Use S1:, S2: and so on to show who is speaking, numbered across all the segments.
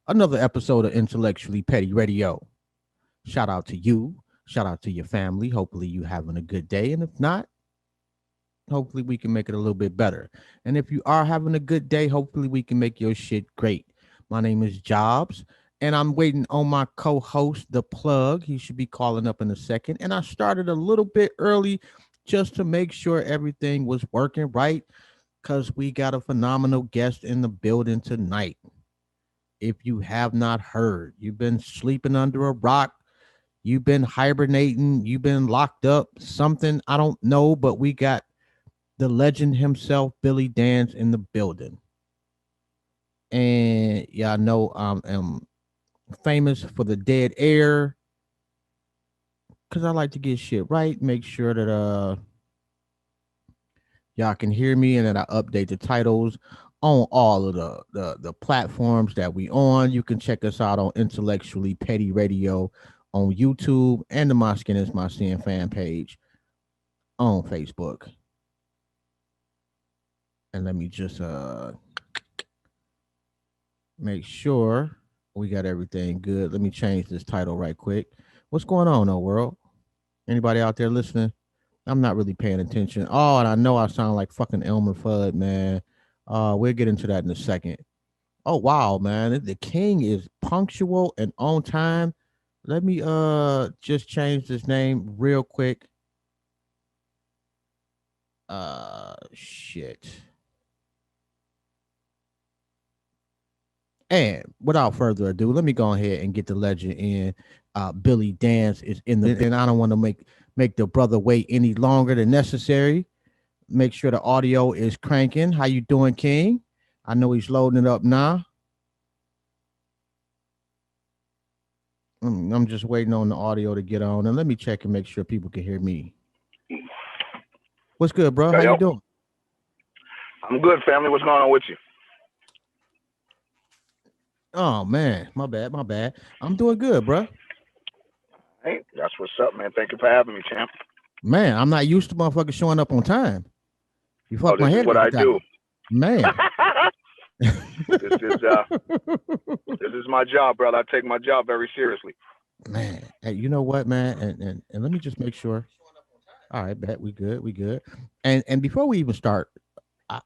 S1: Another episode of Intellectually Petty Radio. Shout out to you. Shout out to your family. Hopefully you having a good day. And if not, hopefully we can make it a little bit better. And if you are having a good day, hopefully we can make your shit great. My name is Jobs, and I'm waiting on my co-host, the plug. He should be calling up in a second. And I started a little bit early just to make sure everything was working right because we got a phenomenal guest in the building tonight. If you have not heard, you've been sleeping under a rock, you've been hibernating, you've been locked up, something I don't know, but we got the legend himself, Billy Danze, in the building. And y'all know I'm famous for the dead air because I like to get shit right, make sure that y'all can hear me and that I update the titles on all of the platforms that we on. You can check us out on Intellectually Petty Radio on YouTube and the My Skin is My Sin fan page on Facebook. And let me just make sure we got everything good. Let me change this title right quick. What's going on, though, world? Anybody out there listening? I'm not really paying attention. Oh, and I know I sound like fucking Elmer Fudd, man. We'll get into that in a second. Oh wow, man. The king is punctual and on time. Let me just change this name real quick. Shit. And without further ado, let me go ahead and get the legend in. Billy Danze is in the and I don't want to make the brother wait any longer than necessary. Make sure the audio is cranking. How you doing, King? I know he's loading it up now. I'm just waiting on the audio to get on, and let me check and make sure people can hear me. What's good, bro? How you doing?
S2: I'm good, family. What's going on with you?
S1: Oh man, my bad. I'm doing good, bro.
S2: Hey, that's what's up, man. Thank you for having me, champ.
S1: Man, I'm not used to motherfuckers showing up on time. You fuck my
S2: This
S1: head
S2: is what
S1: every
S2: I
S1: time.
S2: do.
S1: Man.
S2: this is my job, brother. I take my job very seriously.
S1: Man, hey, you know what, man? And let me just make sure. All right, bet we good. And before we even start,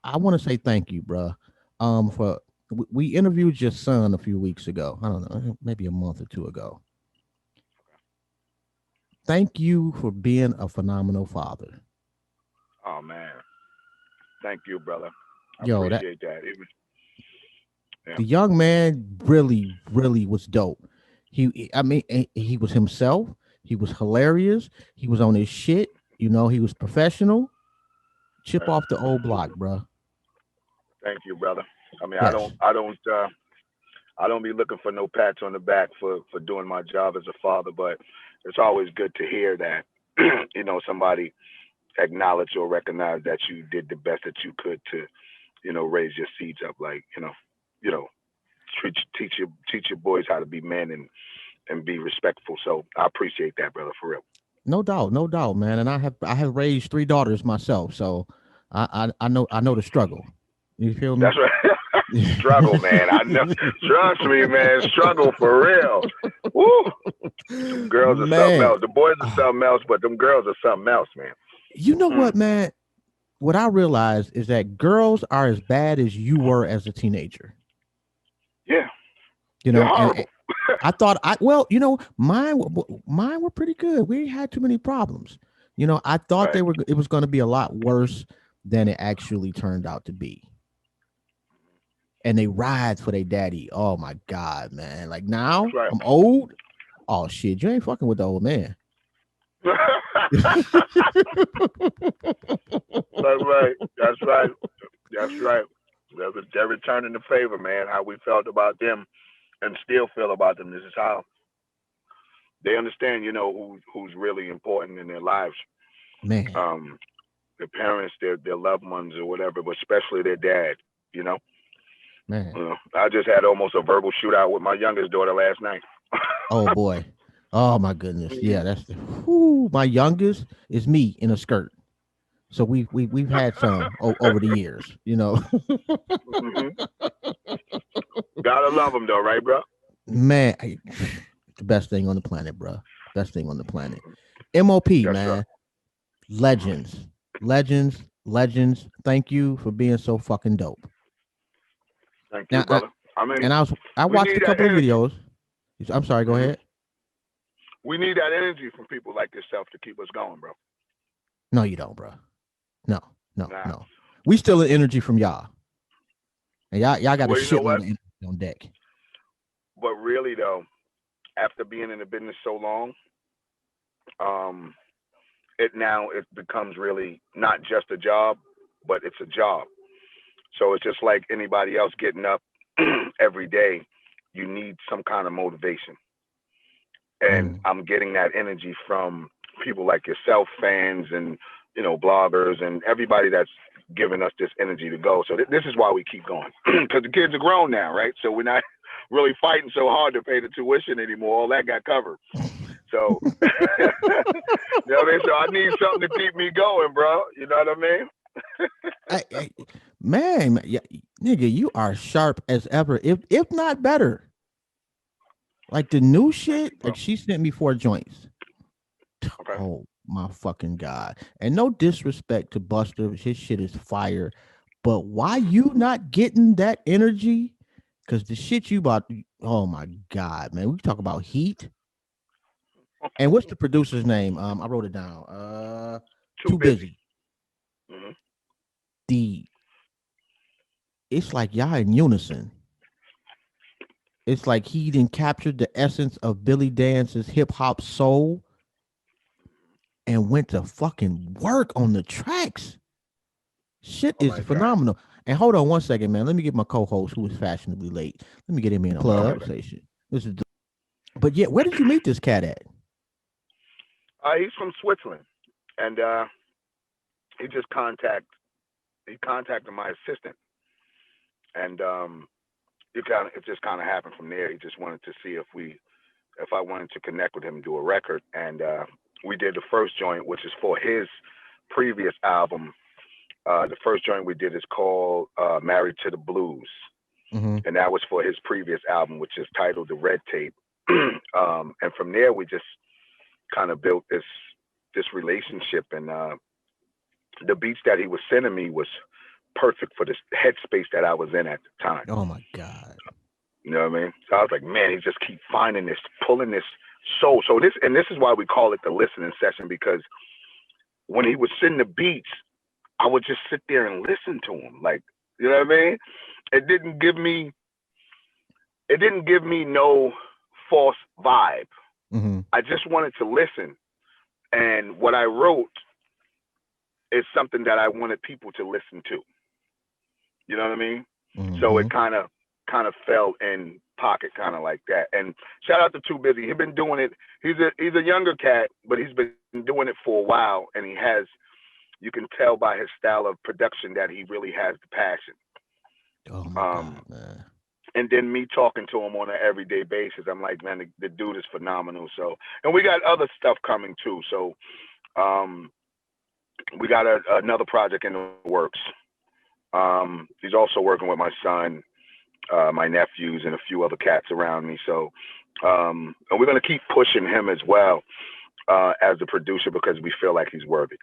S1: I want to say thank you, bro. For we interviewed your son a few weeks ago. I don't know, maybe a month or two ago. Thank you for being a phenomenal father.
S2: Oh man, thank you, brother. I
S1: Yo, that
S2: appreciate that.
S1: the young man really was dope. I mean, he was himself. He was hilarious. He was on his shit. You know, he was professional. Chip off the old block, bro.
S2: Thank you, brother. I mean,
S1: Yes.
S2: I don't be looking for no pats on the back for doing my job as a father, but it's always good to hear that, somebody acknowledge or recognize that you did the best that you could to, raise your seeds up. Like, you know, teach your boys how to be men and be respectful. So I appreciate that, brother, for real.
S1: No doubt, man. And I have raised three daughters myself, so I know the struggle. You feel me?
S2: That's right. Struggle, man. I know. Trust me, man. Struggle for real. Woo. Them girls are something
S1: Man,
S2: else. The boys are something else, but them girls are something else, man.
S1: you know what, man? What I realized is that girls are as bad as you were as a teenager.
S2: Yeah,
S1: You
S2: they're
S1: know, and
S2: horrible.
S1: I thought mine were pretty good. We ain't had too many problems. You know, I thought
S2: Right.
S1: it was going to be a lot worse than it actually turned out to be. And they ride for their daddy. Oh my god, man! Like now
S2: That's right.
S1: I'm old. Oh shit, you ain't fucking with the old man.
S2: That's right. That's right. That's right. They're returning the favor, man. How we felt about them and still feel about them. This is how they understand, who's really important in their lives.
S1: Man,
S2: Um, their parents, their loved ones, or whatever, but especially their dad. You know,
S1: man.
S2: I just had almost a verbal shootout with my youngest daughter last night.
S1: Oh boy. Oh my goodness. Yeah, my youngest is me in a skirt. So we've had some over the years, you know.
S2: hmm Gotta love him though, right, bro?
S1: Man, the best thing on the planet, bro. Best thing on the planet. MOP,
S2: Yes, sir.
S1: man. Legends. Legends. Legends. Thank you for being so fucking dope.
S2: Thank you,
S1: Now,
S2: brother. I mean,
S1: and I
S2: we
S1: watched
S2: need
S1: a
S2: that
S1: couple of
S2: energy.
S1: videos. I'm sorry, go
S2: Hmm.
S1: ahead.
S2: We need that energy from people like yourself to keep us going, bro.
S1: No, you don't, bro. No, no,
S2: Nah.
S1: no. We still in energy from y'all. And y'all got a
S2: Well, you know
S1: shitload
S2: what?
S1: of energy on deck.
S2: But really though, after being in the business so long, um, it becomes really not just a job, but it's a job. So it's just like anybody else getting up every day. You need some kind of motivation, and
S1: Mm.
S2: I'm getting that energy from people like yourself, fans, and bloggers, and everybody that's giving us this energy to go. So this is why we keep going because the kids are grown now, right? So we're not really fighting so hard to pay the tuition anymore. All that got covered. So, what I mean? So I need something to keep me going, bro. You know what I mean?
S1: I, man, yeah, nigga, you are sharp as ever, if not better. Like the new
S2: Thank you,
S1: shit,
S2: bro.
S1: like she sent me 4 joints.
S2: Okay.
S1: Oh my fucking god! And no disrespect to Buster, his shit is fire. But why you not getting that energy? Because the shit you bought, oh my god, man, we talk about heat. And what's the producer's name? I wrote it down.
S2: Too
S1: Too
S2: busy.
S1: busy.
S2: Hmm.
S1: The It's like y'all in unison. It's like he didn't capture the essence of Billy Dance's hip hop soul and went to fucking work on the tracks. Shit
S2: Oh
S1: is
S2: my God.
S1: phenomenal. And hold on 1 second, man. Let me get my co-host, who is fashionably late. Let me get him in on the
S2: Okay.
S1: conversation. This is, but yeah, where did you meet this cat at?
S2: He's from Switzerland, and he just he contacted my assistant, and it just kind of happened from there. He just wanted to see if I wanted to connect with him and do a record, and we did the first joint, which is for his previous album. The first joint we did is called "Married to the Blues,"
S1: Mm-hmm.
S2: and that was for his previous album, which is titled "The Red Tape." And from there, we just kind of built this relationship, and the beats that he was sending me was perfect for this headspace that I was in at the time.
S1: Oh my god.
S2: You know what I mean? So I was like, man, he just keep finding this, pulling this soul. So this is why we call it the listening session, because when he was sending the beats, I would just sit there and listen to him. Like, you know what I mean? It didn't give me it didn't give me no false vibe.
S1: Mm-hmm.
S2: I just wanted to listen. And what I wrote is something that I wanted people to listen to. You know what I mean? So
S1: Mm-hmm.
S2: it kind of fell in pocket, kind of like that. And shout out to Too Busy. He's been doing it. He's a younger cat, but he's been doing it for a while, and he has. You can tell by his style of production that he really has the passion.
S1: Oh my god,
S2: Um,
S1: man.
S2: and then me talking to him on an everyday basis, I'm like, man, the dude is phenomenal. So, and we got other stuff coming too. So, um, we got another project in the works. He's also working with my son, my nephews, and a few other cats around me. So, and we're gonna keep pushing him as well as the producer because we feel like he's worthy.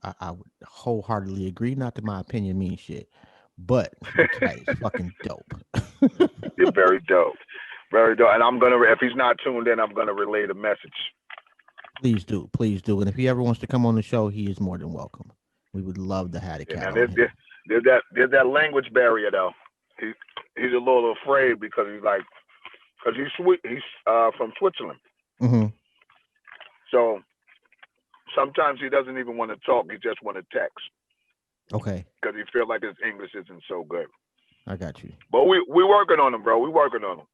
S1: I would wholeheartedly agree. Not that my opinion means shit, but the cat is fucking dope.
S2: You're very dope, very dope. And if he's not tuned in, I'm gonna relay the message.
S1: Please do, please do. And if he ever wants to come on the show, he is more than welcome. We would love to have the
S2: Yeah,
S1: cat
S2: now
S1: on here.
S2: there's that language barrier though. He he's a little afraid because he's sweet. He's from Switzerland,
S1: Mm-hmm.
S2: so sometimes he doesn't even want to talk. He just want to text
S1: Okay,
S2: because he feel like his English isn't so good.
S1: I got you.
S2: But we working on him, bro. We working on him.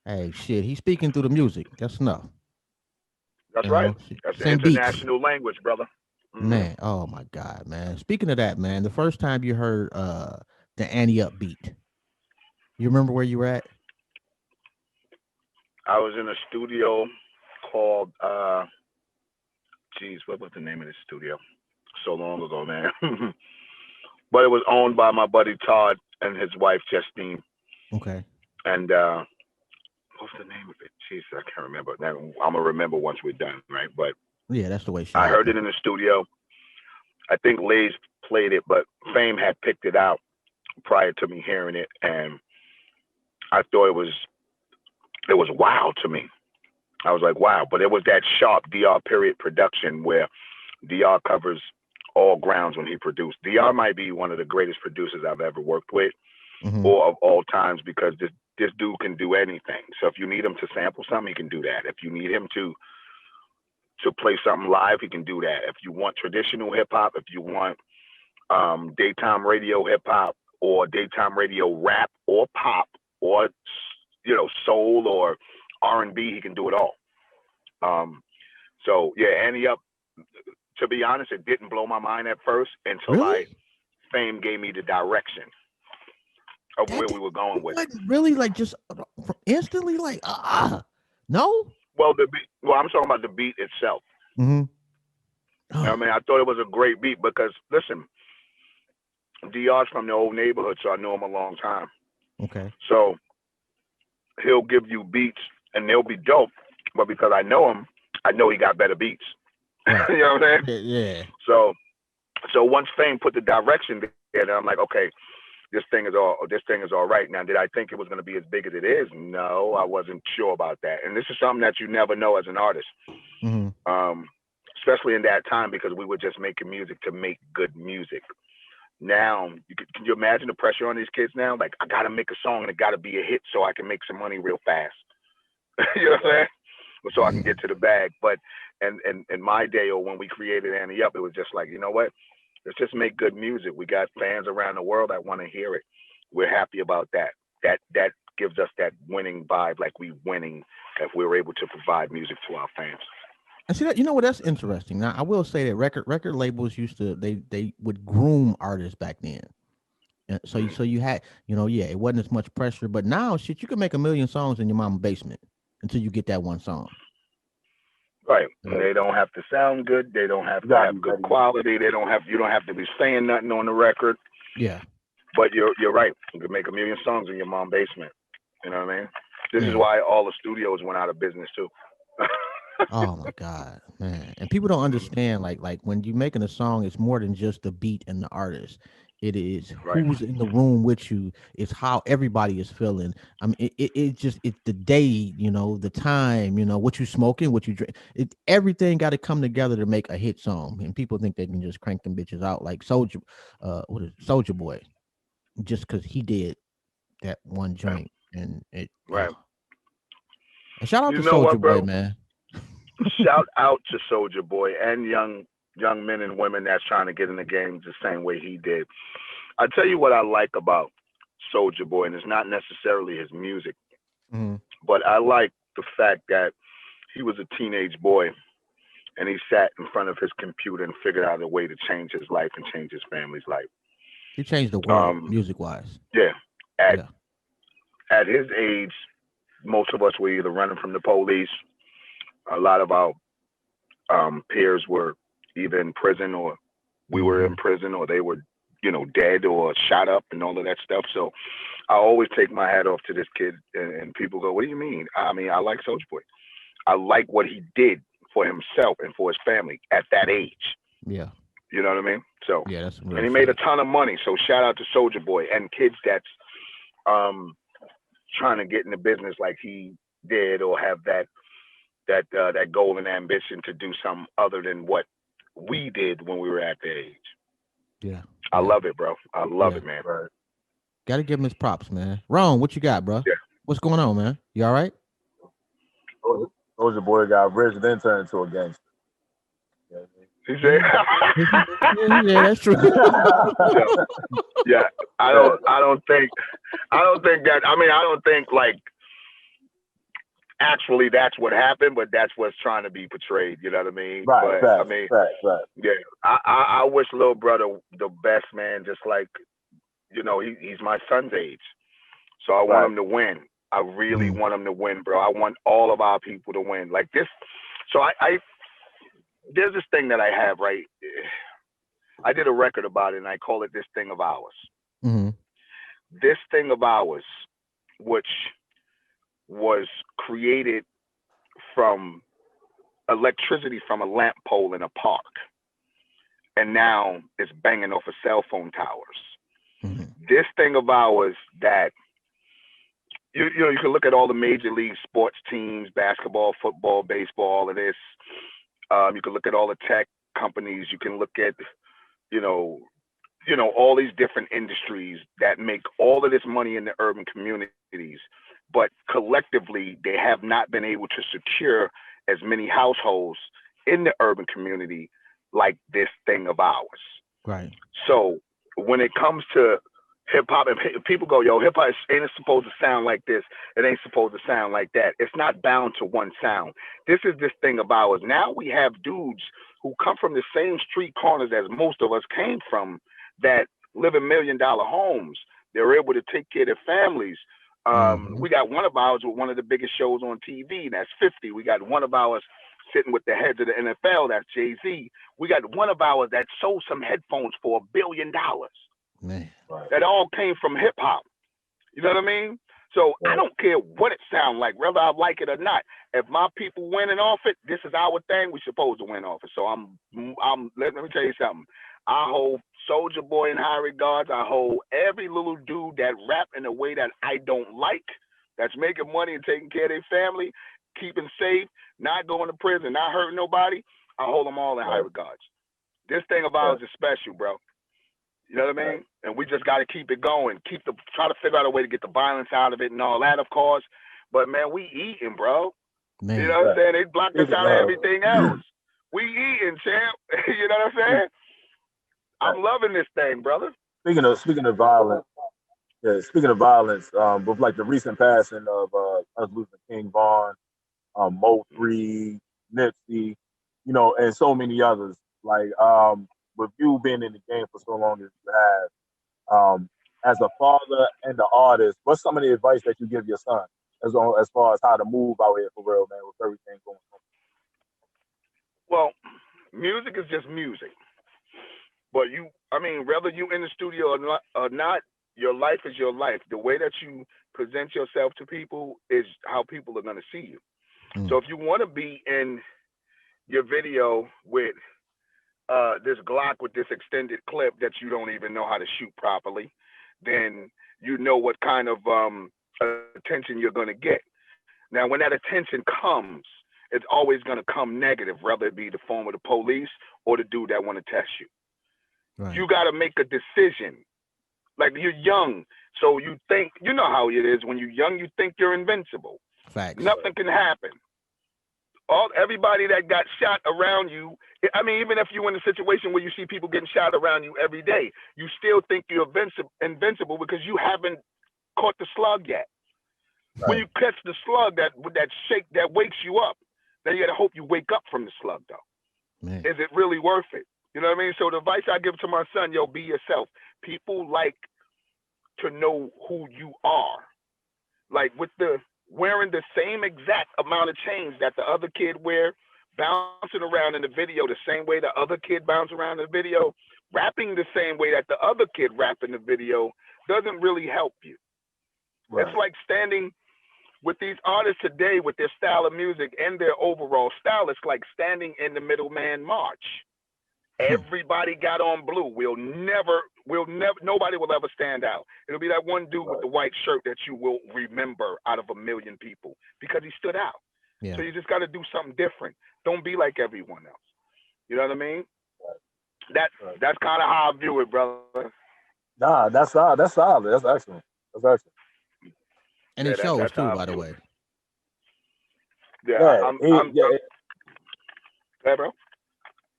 S1: Hey, shit, he's speaking through the music. That's enough.
S2: That's
S1: You
S2: right.
S1: know, shit.
S2: That's the
S1: Send beats,
S2: international language, brother. Hmm.
S1: man. Oh my god, man. Speaking of that, man, the first time you heard the Annie Up beat, you remember where you were at?
S2: I was in a studio called geez, what was the name of the studio? So long ago, man. But it was owned by my buddy Todd and his wife Justine.
S1: Okay.
S2: And what's the name of it? Jesus, I can't remember. Now, I'm gonna remember once we're done, right? But
S1: Yeah, that's the way it should
S2: I heard it
S1: happen.
S2: in the studio. I think Lay's played it, but Fame had picked it out prior to me hearing it, and I thought it was wild to me. I was like, wow. But it was that sharp DR period production where DR covers all grounds when he produced. DR might be one of the greatest producers I've ever worked with
S1: Mm-hmm.
S2: or of all times because this dude can do anything. So if you need him to sample something, he can do that. If you need him to play something live, he can do that. If you want traditional hip hop, if you want daytime radio hip hop or daytime radio rap or pop or soul or R&B, he can do it all. Um, so yeah, Annie Up. To be honest, it didn't blow my mind at first until
S1: Really?
S2: Fame gave me the direction of
S1: That
S2: where we were going
S1: it
S2: with it.
S1: wasn't really like just instantly like no.
S2: Well, the beat. Well, I'm talking about the beat itself.
S1: Mm-hmm.
S2: I
S1: Oh,
S2: mean, I thought it was a great beat because listen, DR's from the old neighborhood, so I know him a long time.
S1: okay.
S2: So he'll give you beats and they'll be dope, but because I know him, I know he got better beats.
S1: Right.
S2: You know what I'm saying?
S1: Yeah. Yeah.
S2: So once Fame put the direction there, then I'm like, okay, this thing is all right. Now, did I think it was going to be as big as it is? No, I wasn't sure about that. And this is something that you never know as an artist,
S1: Mm-hmm.
S2: um, especially in that time because we were just making music to make good music. Now, can you imagine the pressure on these kids now? Like, I got to make a song and it got to be a hit so I can make some money real fast. You know what I'm saying? So I can get to the bag. But and in my day or when we created Annie Up, it was just like, you know what? Let's just make good music. We got fans around the world that want to hear it. We're happy about that. That gives us that winning vibe, like we winning if we're able to provide music to our fans.
S1: And see that you know what that's interesting. Now I will say that record labels used to they would groom artists back then. And so
S2: Mm.
S1: you had yeah it wasn't as much pressure, but now shit you can make a million songs in your mama's basement until you get that one song.
S2: Right. And
S1: So,
S2: they don't have to sound good. They don't have to have good quality. You don't have to be saying nothing on the record.
S1: yeah,
S2: But you're right. You can make a million songs in your mom's basement. You know what I mean? This is
S1: man.
S2: why all the studios went out of business too.
S1: Oh my God, man. And people don't understand like when you're making a song, it's more than just the beat and the artist. It is
S2: Right.
S1: who's in the room with you. It's how everybody is feeling. I mean, it just it's the day, the time, what you smoking, what you drink. Everything got to come together to make a hit song. And people think they can just crank them bitches out like Soldier, what is Soldier Boy, just because he did that one
S2: Right.
S1: joint. And
S2: Right.
S1: and shout out
S2: You
S1: to
S2: know
S1: Soldier
S2: what,
S1: Boy,
S2: bro?
S1: man.
S2: Shout out to Soldier Boy and young men and women that's trying to get in the game the same way he did. I tell you what I like about Soldier Boy, and it's not necessarily his music,
S1: Mhm.
S2: but I like the fact that he was a teenage boy and he sat in front of his computer and figured out a way to change his life and change his family's life.
S1: He changed the world
S2: Um,
S1: music wise.
S2: yeah, at
S1: Yeah.
S2: at his age, most of us were either running from the police. A lot of our peers were either in prison or we were in
S1: Hmm.
S2: prison or they were, dead or shot up and all of that stuff. So I always take my hat off to this kid, and people go, "What do you mean?" I mean, I like Soulja Boy. I like what he did for himself and for his family at that age.
S1: Yeah.
S2: You know what I mean? So,
S1: Yeah. That's some
S2: and
S1: real
S2: he made a
S1: shit.
S2: ton of money. So shout out to Soldier Boy and kids that's um, trying to get in the business like he did or have that goal and ambition to do something other than what we did when we were at the age.
S1: Yeah.
S2: I
S1: Yeah.
S2: love it, bro. I love
S1: Yeah.
S2: it, man. Right.
S1: Got to give him his props, man. Ron, what you got, bro?
S2: Yeah.
S1: What's going on, man? You all right?
S3: Soldier Boy got rich, then turned into a gangster. You know
S2: He said,
S1: Yeah. Yeah, that's true.
S2: yeah, yeah. I
S3: what I
S2: don't,
S3: mean?
S2: I don't think, I don't think that. I mean, I don't think like actually that's what happened, but that's what's trying to be portrayed. You know what I mean?
S3: Right,
S2: But I
S3: facts,
S2: mean,
S3: facts, facts.
S2: yeah, I wish little brother the best, man. Just like he's my son's age, so I want
S3: Right.
S2: him to win. I really
S1: Mhm.
S2: want him to win, bro. I want all of our people to win. Like this. So I there's this thing that I have, right? I did a record about it, and I call it this thing of ours.
S1: Mhm.
S2: This thing of ours which was created from electricity from a lamp pole in a park, and now it's banging off of cell phone towers.
S1: Mm-hmm.
S2: This thing of ours that you can look at all the major league sports teams, basketball, football, baseball, all of this. You can look at all the tech companies. You can look at you know all these different industries that make all of this money in the urban communities, but collectively they have not been able to secure as many households in the urban community like this thing of ours.
S1: Right.
S2: So when it comes to hip hop, and people go, "Yo, hip hop ain't supposed to sound like this. It ain't supposed to sound like that." It's not bound to one sound. This is this thing of ours. Now we have dudes who come from the same street corners as most of us came from, that live in $1 million homes. They're able to take care of their families.
S1: Mm-hmm.
S2: We got one of ours with one of the biggest shows on TV. That's 50. We got one of ours sitting with the heads of the NFL. That's Jay-Z. We got one of ours that sold some headphones for $1 billion.
S1: Man.
S2: That all came from hip hop. You know what I mean? So I don't care what it sounds like, whether I like it or not. If my people winning off it, this is our thing. We supposed to win off it. So let me tell you something. I hold Soldier Boy in high regards. I hold every little dude that rap in a way that I don't like, that's making money and taking care of their family, keeping safe, not going to prison, not hurting nobody. I hold them all in high regards. This thing of ours is special, bro. You know what I mean? And we just got to keep it going. Try to figure out a way to get the violence out of it and all that, of course. But man, we eating, bro.
S1: Man.
S2: You know what I'm saying? They blocked us out of everything else. We eating, champ. You know what I'm saying? I'm loving this thing, brother.
S3: Speaking of violence, with like the recent passing of us losing King Von, Mo 3, Nipsey, and so many others. Like with you being in the game for so long as you have, as a father and an artist, what's some of the advice that you give your son as far as how to move out here for real, man, with everything going on?
S2: Well, music is just music. But whether you in the studio or not, your life is your life. The way that you present yourself to people is how people are going to see you. So if you want to be in your video with this Glock with this extended clip that you don't even know how to shoot properly, then you know what kind of attention you're going to get. Now, when that attention comes, it's always going to come negative, whether it be the form of the police or the dude that want to test you.
S1: Right.
S2: You got to make a decision. Like, you're young, so you think, you know how it is. When you're young, you think you're invincible.
S1: Facts.
S2: Nothing can happen. Everybody that got shot around you, even if you're in a situation where you see people getting shot around you every day, you still think you're invincible because you haven't caught the slug yet. Right. When you catch the slug that shake that wakes you up, then you got to hope you wake up from the slug, though.
S1: Man.
S2: Is it really worth it? You know what I mean? So the advice I give to my son, be yourself. People like to know who you are. Like with wearing the same exact amount of chains that the other kid wear, bouncing around in the video the same way the other kid bounces around in the video, rapping the same way that the other kid rap in the video doesn't really help you. Right. It's like standing with these artists today with their style of music and their overall style. It's like standing in the middleman march. Everybody got on blue. Nobody will ever stand out. It'll be that one dude with the white shirt that you will remember out of 1 million people because he stood out. Yeah. So you just got to do something different. Don't be like everyone else. You know what I mean? That's kind of how I view it, brother.
S3: Nah, that's solid. That's excellent. That's excellent.
S1: And it shows too, by the way.
S2: Yeah, hey, bro.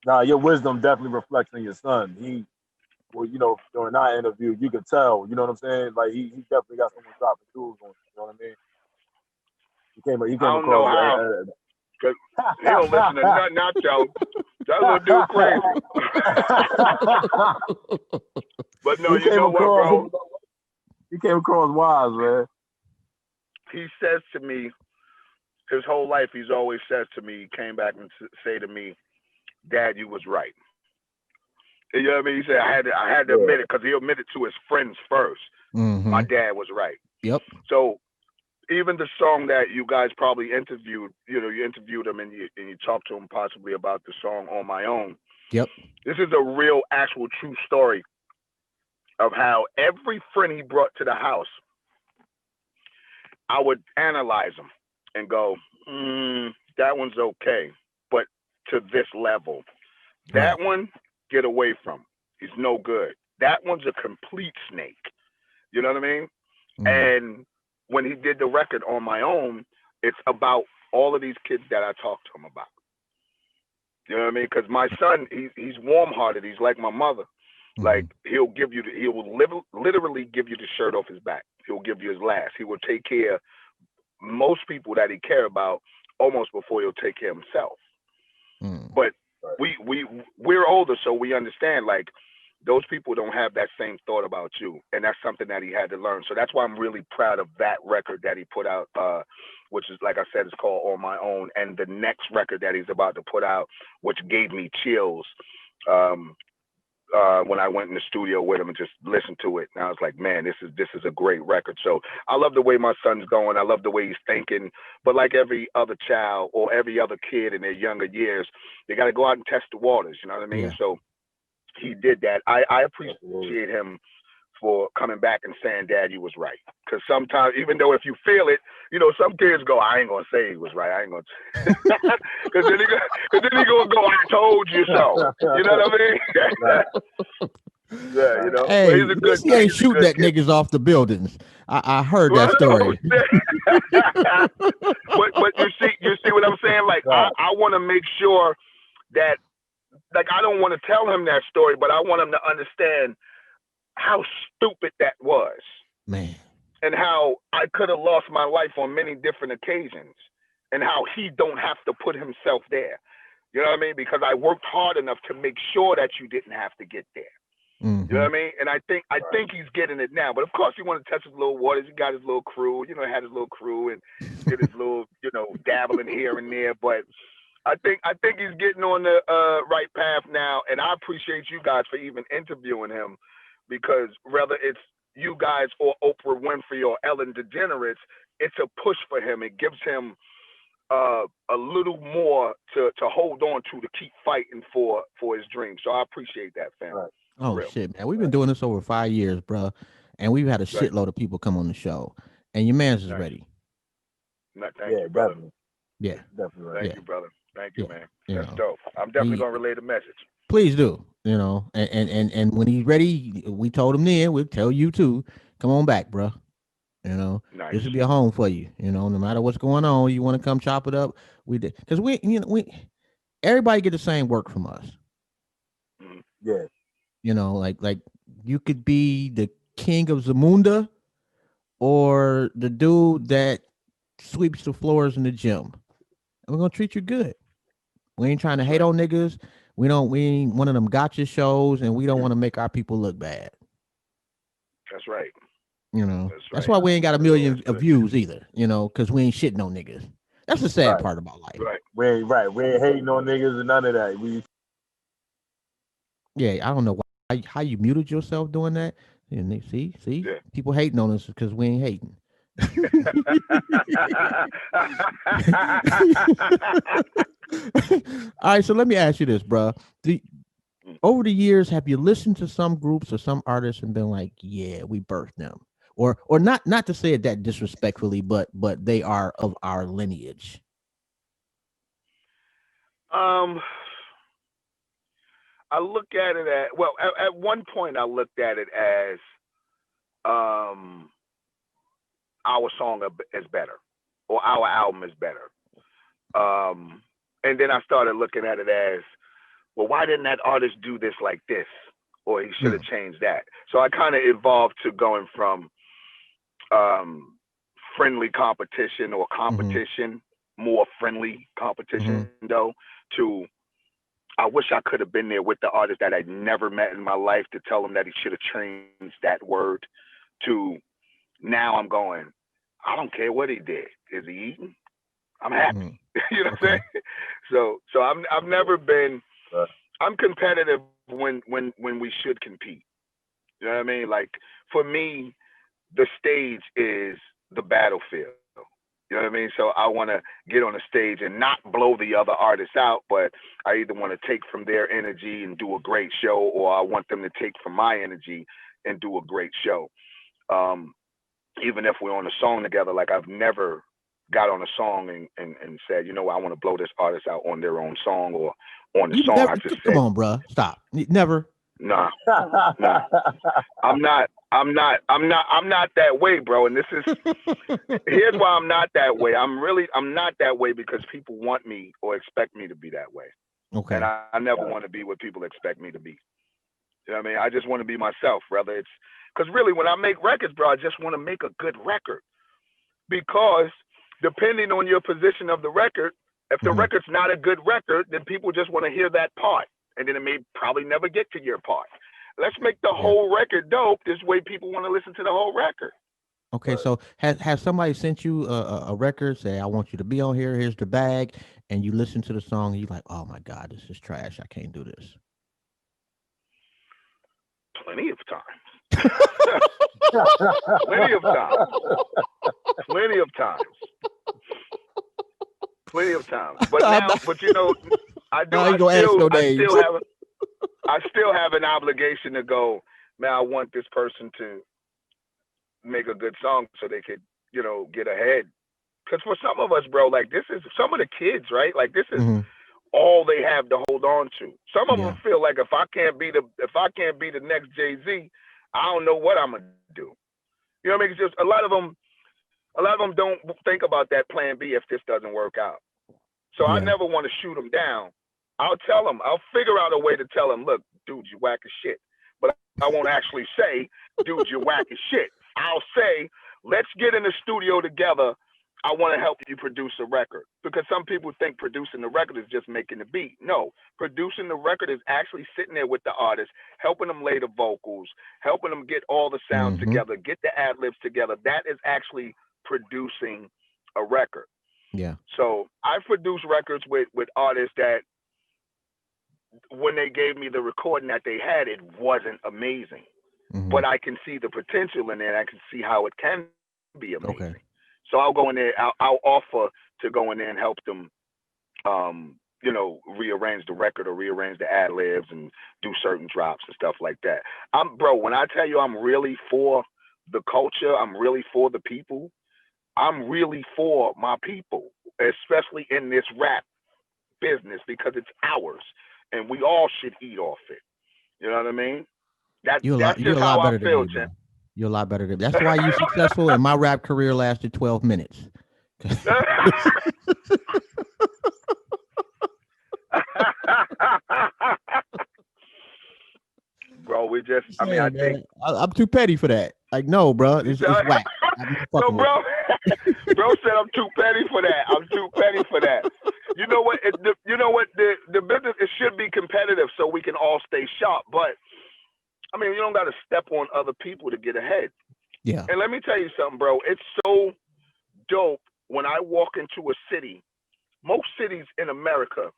S3: Nah, your wisdom definitely reflects on your son. During our interview, you could tell, you know what I'm saying? Like he definitely got someone dropping tools on him, you know what I mean? He came
S2: I don't know how. Cause he don't listen to nothing I tell. That little dude crazy. But no, you know what, bro?
S3: He came across wise, man.
S2: He says to me, his whole life, he's always says to me, he came back and say to me, "Dad, you was right." You know what I mean? He said, I had to admit it because he admitted to his friends first. Mm-hmm. My dad was right.
S1: Yep.
S2: So even the song that you guys probably interviewed, you interviewed him and you talked to him possibly about the song On My Own.
S1: Yep.
S2: This is a real, actual, true story of how every friend he brought to the house, I would analyze them and go, that one's okay, but to this level. That
S1: Right.
S2: one, get away from. He's no good. That one's a complete snake. You know what I mean?
S1: Mm.
S2: And when he did the record On My Own, it's about all of these kids that I talked to him about. You know what I mean? Because my son, he's warm hearted. He's like my mother. Like
S1: Mhm.
S2: he will literally give you the shirt off his back. He'll give you his last. He will take care of most people that he care about almost before he'll take care of himself.
S1: Mm.
S2: But
S3: Right.
S2: we're older, so we understand like those people don't have that same thought about you, and that's something that he had to learn. So that's why I'm really proud of that record that he put out, which is like I said, it's called On My Own, and the next record that he's about to put out, which gave me chills. Um, when I went in the studio with him and just listened to it, and I was like, man, this is a great record. So I love the way my son's going. I love the way he's thinking. But like every other child or every other kid in their younger years, they got to go out and test the waters. You know what I mean?
S1: Yeah.
S2: So he did that. I
S3: Absolutely.
S2: appreciate him for coming back and saying, Dad, you was right. Because sometimes, even though if you feel it, some kids go, I ain't gonna say he was right. I ain't gonna, because then he gonna go, I told you so. You know what I mean?
S3: Right.
S2: Yeah,
S3: Right.
S2: But he's
S1: Hey,
S2: a
S1: at
S2: good
S1: least he
S2: kid.
S1: ain't
S2: He's a
S1: shooting
S2: good
S1: at
S2: kid.
S1: niggas off the buildings. I heard that
S2: Well,
S1: story.
S2: but you see what I'm saying? Like I,
S3: Right.
S2: I want to make sure that like I don't want to tell him that story, but I want him to understand how stupid that was
S1: Man.
S2: and how I could have lost my life on many different occasions and how he don't have to put himself there. You know what I mean? Because I worked hard enough to make sure that you didn't have to get there. You know
S1: Mm-hmm.
S2: what I mean? And I think he's getting it now. But of course, he want to test his little waters. He got his little crew. Had his little crew and did his little, dabbling here and there. But I think he's getting on the right path now. And I appreciate you guys for even interviewing him, because whether it's you guys or Oprah Winfrey or Ellen DeGeneres, it's a push for him. It gives him a little more to hold on to keep fighting for his dreams. So I appreciate that, fam.
S3: Right.
S2: For
S1: Oh
S2: real.
S1: shit, man. We've been
S3: Right.
S1: doing this over 5 years, bro. And we've had a
S2: Right.
S1: shitload of people come on the show. And your man's is
S2: Nice.
S1: ready.
S2: No, thank
S3: Yeah,
S2: you, brother.
S3: definitely.
S1: Yeah.
S3: Definitely right.
S2: Thank
S1: Yeah.
S2: you, brother. Thank you,
S1: Yeah.
S2: man.
S1: You
S2: That's
S1: know.
S2: dope. I'm definitely
S1: He
S2: gonna relay the message.
S1: please do. And when he's ready, we told him then, we'll tell you too. Come on back, bro. You know,
S2: Nice.
S1: this will be a home for you. No matter what's going on, you want to come chop it up. We did because we everybody get the same work from us.
S2: Mhm.
S3: Yeah.
S1: Like you could be the king of Zamunda or the dude that sweeps the floors in the gym. And we're gonna treat you good. We ain't trying to
S2: That's
S1: hate
S2: right.
S1: on niggas. We ain't one of them gotcha shows, and we don't want to make our people look bad.
S2: That's right. That's
S1: That's
S2: right.
S1: why we ain't got a
S3: Absolutely.
S1: million
S2: That's
S1: of
S2: good.
S1: views either. Because we ain't shitting on niggas. That's the sad
S3: Right.
S1: part about life.
S2: Right.
S3: We ain't right. We ain't hating on niggas and none of that. We
S1: Yeah, I don't know how you muted yourself doing that. And see,
S2: Yeah.
S1: people hating on us because we ain't hating. All right, so let me ask you this, bro. Do, over the years, have you listened to some groups or some artists and been like, "Yeah, we birthed them," or not to say it that disrespectfully, but they are of our lineage.
S2: um, I look at it at one point I looked at it as um our song is better or our album is better. Um, and then I started looking at it as, well, why didn't that artist do this like this? Or he should have
S1: Mm,
S2: changed that. So I kind of evolved to going from um, friendly competition or
S1: mm-hmm,
S2: competition, more friendly competition
S1: mm-hmm,
S2: though, to I wish I could have been there with the artist that I'd never met in my life to tell him that he should have changed that word to now I'm going, I don't care what he did. Is he eating? I'm happy.
S1: mm.
S2: You know what I'm
S1: Okay.
S2: saying? So I've never been
S3: uh,
S2: I'm competitive when we should compete. You know what I mean? Like for me, the stage is the battlefield. You know what I mean? So I want to get on the stage and not blow the other artists out, but I either want to take from their energy and do a great show, or I want them to take from my energy and do a great show. Um, Even if we're on a song together, like I've never got on a song and said, you know, I want to blow this artist out on their own song or on the
S1: You
S2: song.
S1: never
S2: I just
S1: come
S2: said,
S1: on, bro. Stop. Never.
S2: nah, nah. I'm not that way, bro. And this is here's why I'm not that way. I'm not that way because people want me or expect me to be that way.
S1: Okay.
S2: And I never want to be what people expect me to be. You know what I mean? I just want to be myself, whether it's because really when I make records, bro, I just want to make a good record. Because depending on your position of the record, if the record's not a good record, then people just want to hear that part. And then it may probably never get to your part. Let's make the whole record dope. This way people want to listen to the whole record.
S1: Okay, so has somebody sent you a record, say, I want you to be on here, here's the bag, and you listen to the song, and you're like, oh my God, this is trash. I can't do this.
S2: Plenty of times. Plenty of times. Plenty of times. Plenty of times. But now, but you know, I still have an obligation to go, man, I want this person to make a good song so they could, you know, get ahead. Because for some of us, bro, like this is some of the kids, right? Like this is all they have to hold on to. Some of them feel like if I can't be the next Jay-Z, I don't know what I'm gonna do. You know what I mean? It's just a lot of them don't think about that plan B if this doesn't work out. So I never want to shoot them down. I'll tell them. I'll figure out a way to tell them, look, dude, you whack as shit. But I won't actually say, dude, you're whack as shit. I'll say, let's get in the studio together. I want to help you produce a record. Because some people think producing the record is just making the beat. No, producing the record is actually sitting there with the artist, helping them lay the vocals, helping them get all the sounds together, get the ad-libs together. That is actually producing a record.
S1: Yeah.
S2: So I produced records with artists that when they gave me the recording that they had, it wasn't amazing. But I can see the potential in it. I can see how it can be amazing. Okay. So I'll go in there. I'll offer to go in there and help them, you know, rearrange the record or rearrange the ad libs and do certain drops and stuff like that. Bro, when I tell you I'm really for the culture, I'm really for the people. I'm really for my people, especially in this rap business because it's ours and we all should eat off it. You know what I mean? That's just how I feel, Jim.
S1: You're a lot better than me. That's why you're successful, and my rap career lasted 12 minutes.
S2: Bro,
S1: I'm too petty for that. Like, no, bro, it's whack.
S2: No, bro. Bro said I'm too petty for that. I'm too petty for that. You know what? The business, it should be competitive so we can all stay sharp. But I mean, you don't got to step on other people to get ahead.
S1: Yeah.
S2: And let me tell you something, bro. It's so dope when I walk into a city, most cities in America,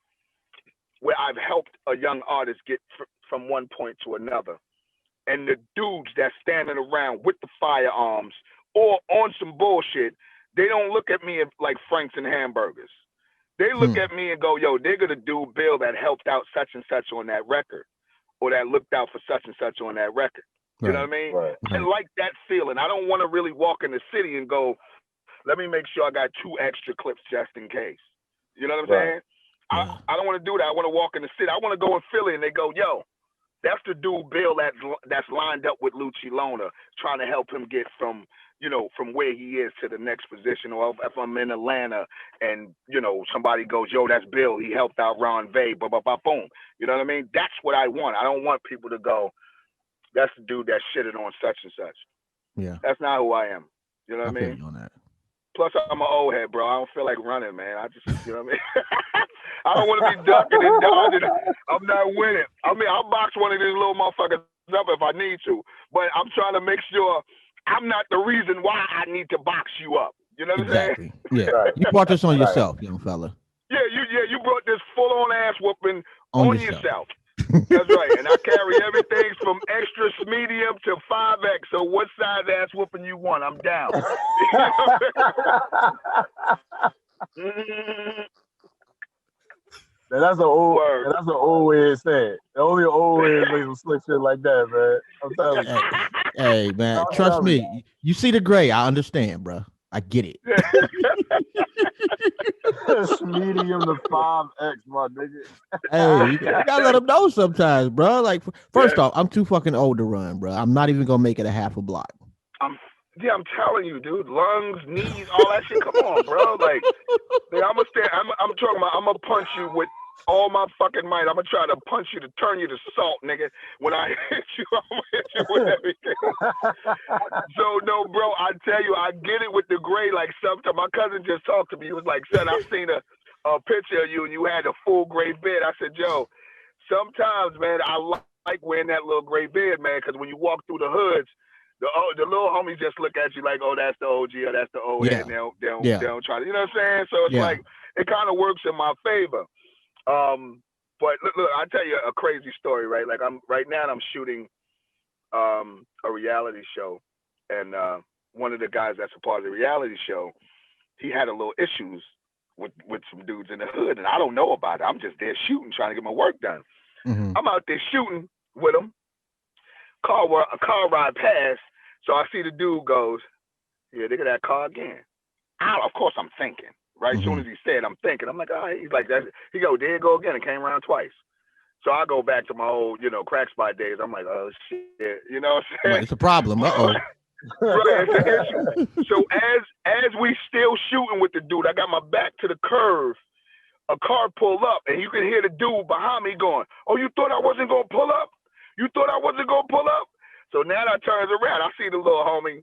S2: where I've helped a young artist get from one point to another. And the dudes that's standing around with the firearms or on some bullshit, they don't look at me like Franks and hamburgers. They look at me and go, yo, they're going to do Bill that helped out such and such on that record, or that looked out for such and such on that record. You know what I mean?
S3: Right.
S2: I like that feeling. I don't want to really walk in the city and go, let me make sure I got 2 extra clips just in case. You know what I'm saying? Yeah. I don't want to do that. I want to walk in the city. I want to go in Philly and they go, yo, that's the dude Bill that's lined up with Lucci Lona, trying to help him get from, you know, from where he is to the next position. Or if I'm in Atlanta and, you know, somebody goes, yo, that's Bill. He helped out Ron Vay, boom. You know what I mean? That's what I want. I don't want people to go, that's the dude that shitted on such and such.
S1: Yeah.
S2: That's not who I am. You know what I mean?
S1: Feel you on that.
S2: Plus, I'm an old head, bro. I don't feel like running, man. I just, you know what I mean? I don't want to be ducking and dodging. I'm not winning. I mean, I'll box one of these little motherfuckers up if I need to, but I'm trying to make sure I'm not the reason why I need to box you up. You know what I'm saying?
S1: Yeah. You brought this on yourself, young fella.
S2: Yeah, you brought this full-on ass whooping on yourself. That's right. And I carry everything from extra medium to 5X. So what size ass whooping you want? I'm down. Word.
S3: That's an old way to say it. The only old way to say some slick shit like that, man. I'm telling you.
S1: Hey, man,
S3: I'm
S1: trust
S3: telling
S1: me. You see the gray. I understand, bro. I get it.
S3: you. Medium to 5X, my nigga.
S1: Hey, you gotta let them know sometimes, bro. Like, first
S2: Yeah.
S1: off, I'm too fucking old to run, bro. I'm not even gonna make it a half a block.
S2: I'm telling you, dude. Lungs, knees, all that shit. Come on, bro. Like, I'm gonna stand. I'm talking about. I'm gonna punch you with all my fucking might. I'm gonna try to punch you to turn you to salt, nigga. When I hit you, I'm gonna hit you with everything. So no, bro. I tell you, I get it with the gray. Like sometimes my cousin just talked to me. He was like, "Son, I've seen a picture of you and you had a full gray beard." I said, "Joe, sometimes, man, I like wearing that little gray beard, man, because when you walk through the hoods." The little homies just look at you like, oh, that's the OG or that's the old head. They don't try to, you know what I'm saying? So it's like it kind of works in my favor. But look, I'll tell you a crazy story, right? Like I'm shooting a reality show, and one of the guys that's a part of the reality show, he had a little issues with some dudes in the hood, and I don't know about it. I'm just there shooting, trying to get my work done.
S1: Mm-hmm.
S2: I'm out there shooting with him. A car ride past, so I see the dude goes, yeah, look at that car again. Of course I'm thinking, right? As soon as he said, I'm thinking. I'm like, oh, he's like that. He go, there you go again. It came around twice. So I go back to my old, crack spot days. I'm like, oh shit, you know what I'm saying?
S1: Right, it's a problem. Uh-oh.
S2: Right, it's an issue. So as we still shooting with the dude, I got my back to the curve. A car pulled up, and you can hear the dude behind me going, oh, you thought I wasn't gonna pull up? You thought I wasn't gonna pull up? So now I turns around. I see the little homie.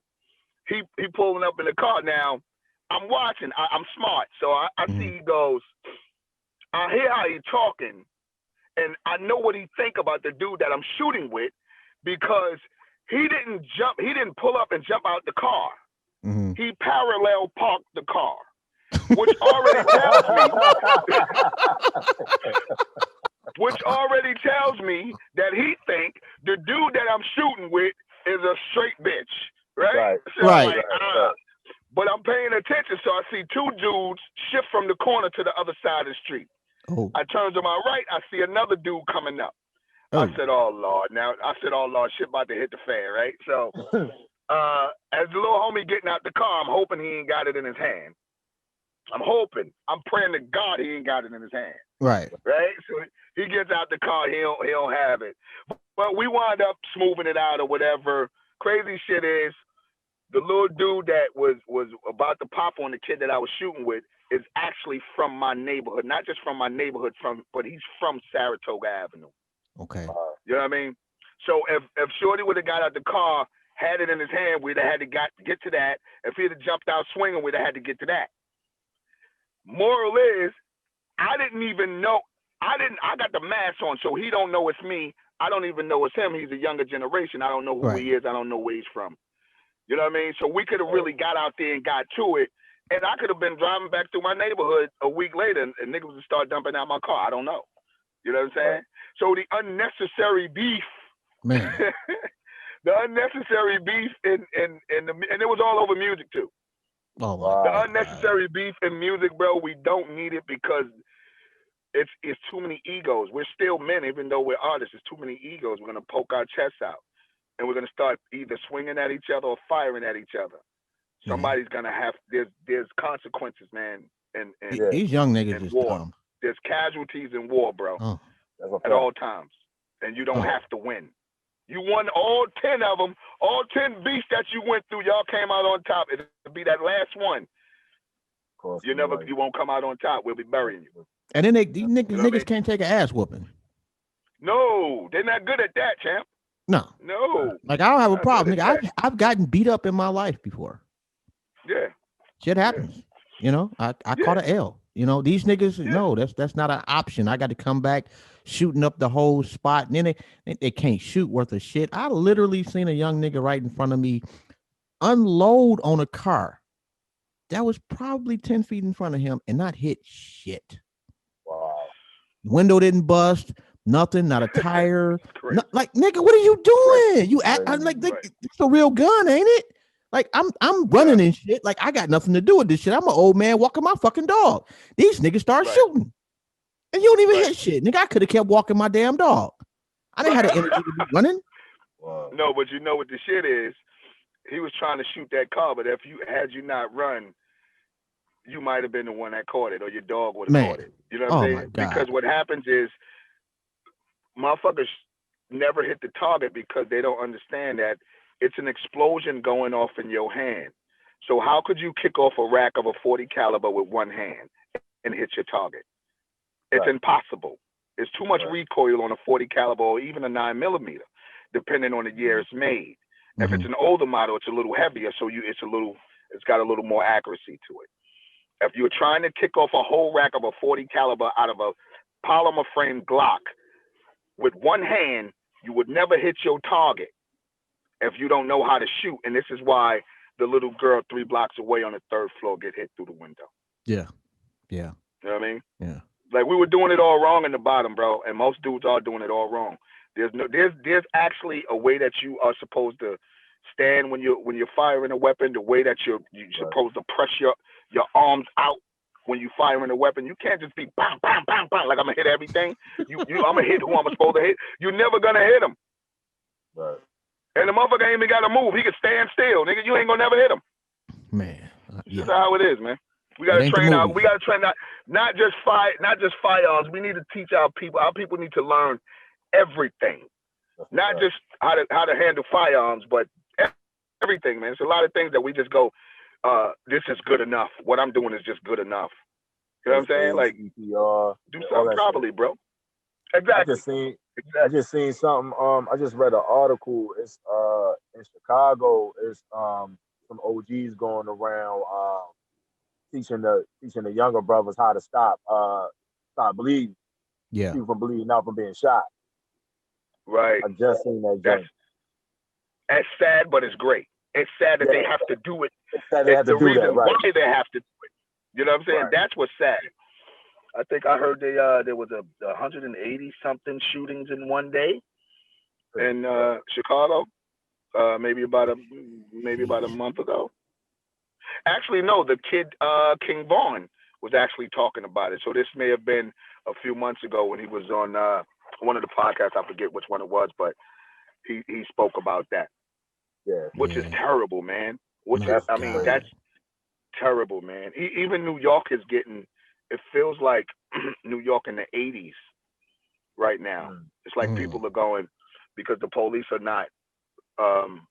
S2: He pulling up in the car. Now I'm watching. I'm smart, so I see he goes. I hear how he talking, and I know what he think about the dude that I'm shooting with, because he didn't jump. He didn't pull up and jump out the car.
S1: Mm-hmm.
S2: He parallel parked the car, which already tells me. Which already tells me that he think the dude that I'm shooting with is a straight bitch, right? So
S1: right.
S2: But I'm paying attention, so I see two dudes shift from the corner to the other side of the street.
S1: Oh.
S2: I turn to my right, I see another dude coming up.
S1: Oh.
S2: I said, oh, Lord. Shit about to hit the fan, right? So as the little homie getting out the car, I'm hoping he ain't got it in his hand. I'm praying to God he ain't got it in his hand.
S1: Right.
S2: So he gets out the car, he don't have it. But we wind up smoothing it out or whatever. Crazy shit is the little dude that was about to pop on the kid that I was shooting with is actually from my neighborhood. Not just from my neighborhood, but he's from Saratoga Avenue.
S1: Okay.
S2: You know what I mean? So if Shorty would have got out the car, had it in his hand, we'd have had to get to that. If he'd have jumped out swinging, we'd have had to get to that. Moral is, I didn't even know. I got the mask on, so he don't know it's me. I don't even know it's him. He's a younger generation. I don't know who he is. I don't know where he's from. You know what I mean? So we could have really got out there and got to it. And I could have been driving back through my neighborhood a week later and niggas would start dumping out my car. I don't know. You know what I'm saying? Right. So the unnecessary beef.
S1: Man.
S2: The unnecessary beef and it was all over music too.
S1: Oh, wow.
S2: The unnecessary beef in music, bro, we don't need it because it's too many egos. We're still men, even though we're artists. It's too many egos. We're gonna poke our chests out, and we're gonna start either swinging at each other or firing at each other. Somebody's gonna have. There's consequences, man. And
S1: these young niggas is
S2: war.
S1: dumb.
S2: There's casualties in war, bro, at all times, and you don't have to win. You won all 10 of them, all 10 beasts that you went through. Y'all came out on top. It'll be that last one. You won't come out on top. We'll be burying you.
S1: And then these niggas can't take an ass whooping.
S2: No, they're not good at that, champ.
S1: No. Like I don't have a problem. Nigga, I've gotten beat up in my life before.
S2: Yeah.
S1: Shit happens. Yeah. You know, I caught an L. You know, these niggas, no, that's not an option. I got to come back shooting up the whole spot. And then they can't shoot worth of shit. I literally seen a young nigga right in front of me unload on a car that was probably 10 feet in front of him and not hit shit.
S3: Wow.
S1: Window didn't bust. Nothing, not a tire.
S2: Crazy.
S1: Like, nigga, what are you doing? You act I'm like
S2: Right.
S1: it's a real gun, ain't it? Like I'm running and shit. Like I got nothing to do with this shit. I'm an old man walking my fucking dog. These niggas start
S2: Right.
S1: shooting, and you don't even
S2: Right.
S1: hit shit, nigga. I could have kept walking my damn dog. I didn't have the energy to be running.
S3: Wow.
S2: No, but you know what the shit is? He was trying to shoot that car, but if you had you not run, you might have been the one that caught it, or your dog would have
S1: Man,
S2: caught it. You know what I'm
S1: oh
S2: saying?
S1: my
S2: Because
S1: god,
S2: what happens is motherfuckers never hit the target because they don't understand that it's an explosion going off in your hand. So how could you kick off a rack of a 40 caliber with one hand and hit your target? It's
S3: Right.
S2: impossible. It's too much
S3: Right.
S2: recoil on a 40 caliber or even a 9 millimeter, depending on the year it's made. If it's
S1: Mhm.
S2: an older model, it's a little heavier, so it's got a little more accuracy to it. If you're trying to kick off a whole rack of a 40 caliber out of a polymer frame Glock with one hand, you would never hit your target if you don't know how to shoot. And this is why the little girl 3 blocks away on the third floor get hit through the window.
S1: Yeah, yeah,
S2: You know what I mean?
S1: yeah.
S2: Like we were doing it all wrong in the bottom, bro, and most dudes are doing it all wrong. There's actually a way that you are supposed to stand when you're firing a weapon. The way that you're
S3: Right.
S2: supposed to press your arms out when you firing a weapon. You can't just be bang bang bang bang like I'm gonna hit everything. I'm gonna hit who I'm supposed to hit. You're never gonna hit him.
S3: Right.
S2: And the motherfucker ain't even got to move. He can stand still, nigga. You ain't gonna never hit him.
S1: Man,
S2: This is
S1: yeah.
S2: how it is, man. We
S1: It
S2: gotta
S1: ain't the
S2: train
S1: movies.
S2: We gotta train not just firearms. We need to teach our people. Our people need to learn everything, not
S3: Right.
S2: just how to handle firearms, but everything, man. It's a lot of things that we just go, this is good enough. What I'm doing is just good enough. You know what I'm saying? Like,
S3: CPR,
S2: do
S3: all
S2: something
S3: that shit.
S2: properly, bro.
S3: I
S2: Exactly.
S3: just seen I
S2: Exactly.
S3: just seen something. I just read an article. It's in Chicago. It's some OGs going around teaching the younger brothers how to stop bleeding,
S1: Yeah,
S3: people from bleeding out from being shot.
S2: Right.
S3: I just seen that
S2: That's
S3: joint.
S2: that's sad, but it's great. It's sad that they
S3: Yeah,
S2: have to do it.
S3: it's sad they
S2: It's
S3: have to
S2: the
S3: do that.
S2: reason
S3: Right.
S2: why they have to do it. You know what I'm saying?
S3: Right.
S2: That's what's sad. I think I heard there was a 180 something shootings in one day in Chicago. Maybe about a month ago. Actually, no, the kid King Vaughn was actually talking about it. So this may have been a few months ago when he was on one of the podcasts. I forget which one it was, but he spoke about that,
S3: Yeah.
S2: which is
S1: yeah.
S2: terrible, man. Which is,
S1: My
S3: That's
S2: I mean,
S3: crazy.
S1: god.
S2: that's terrible, man. Even New York is getting. It feels like New York in the '80s right now.
S3: Mm.
S2: It's like
S1: Mm.
S2: people are going because the police are not um,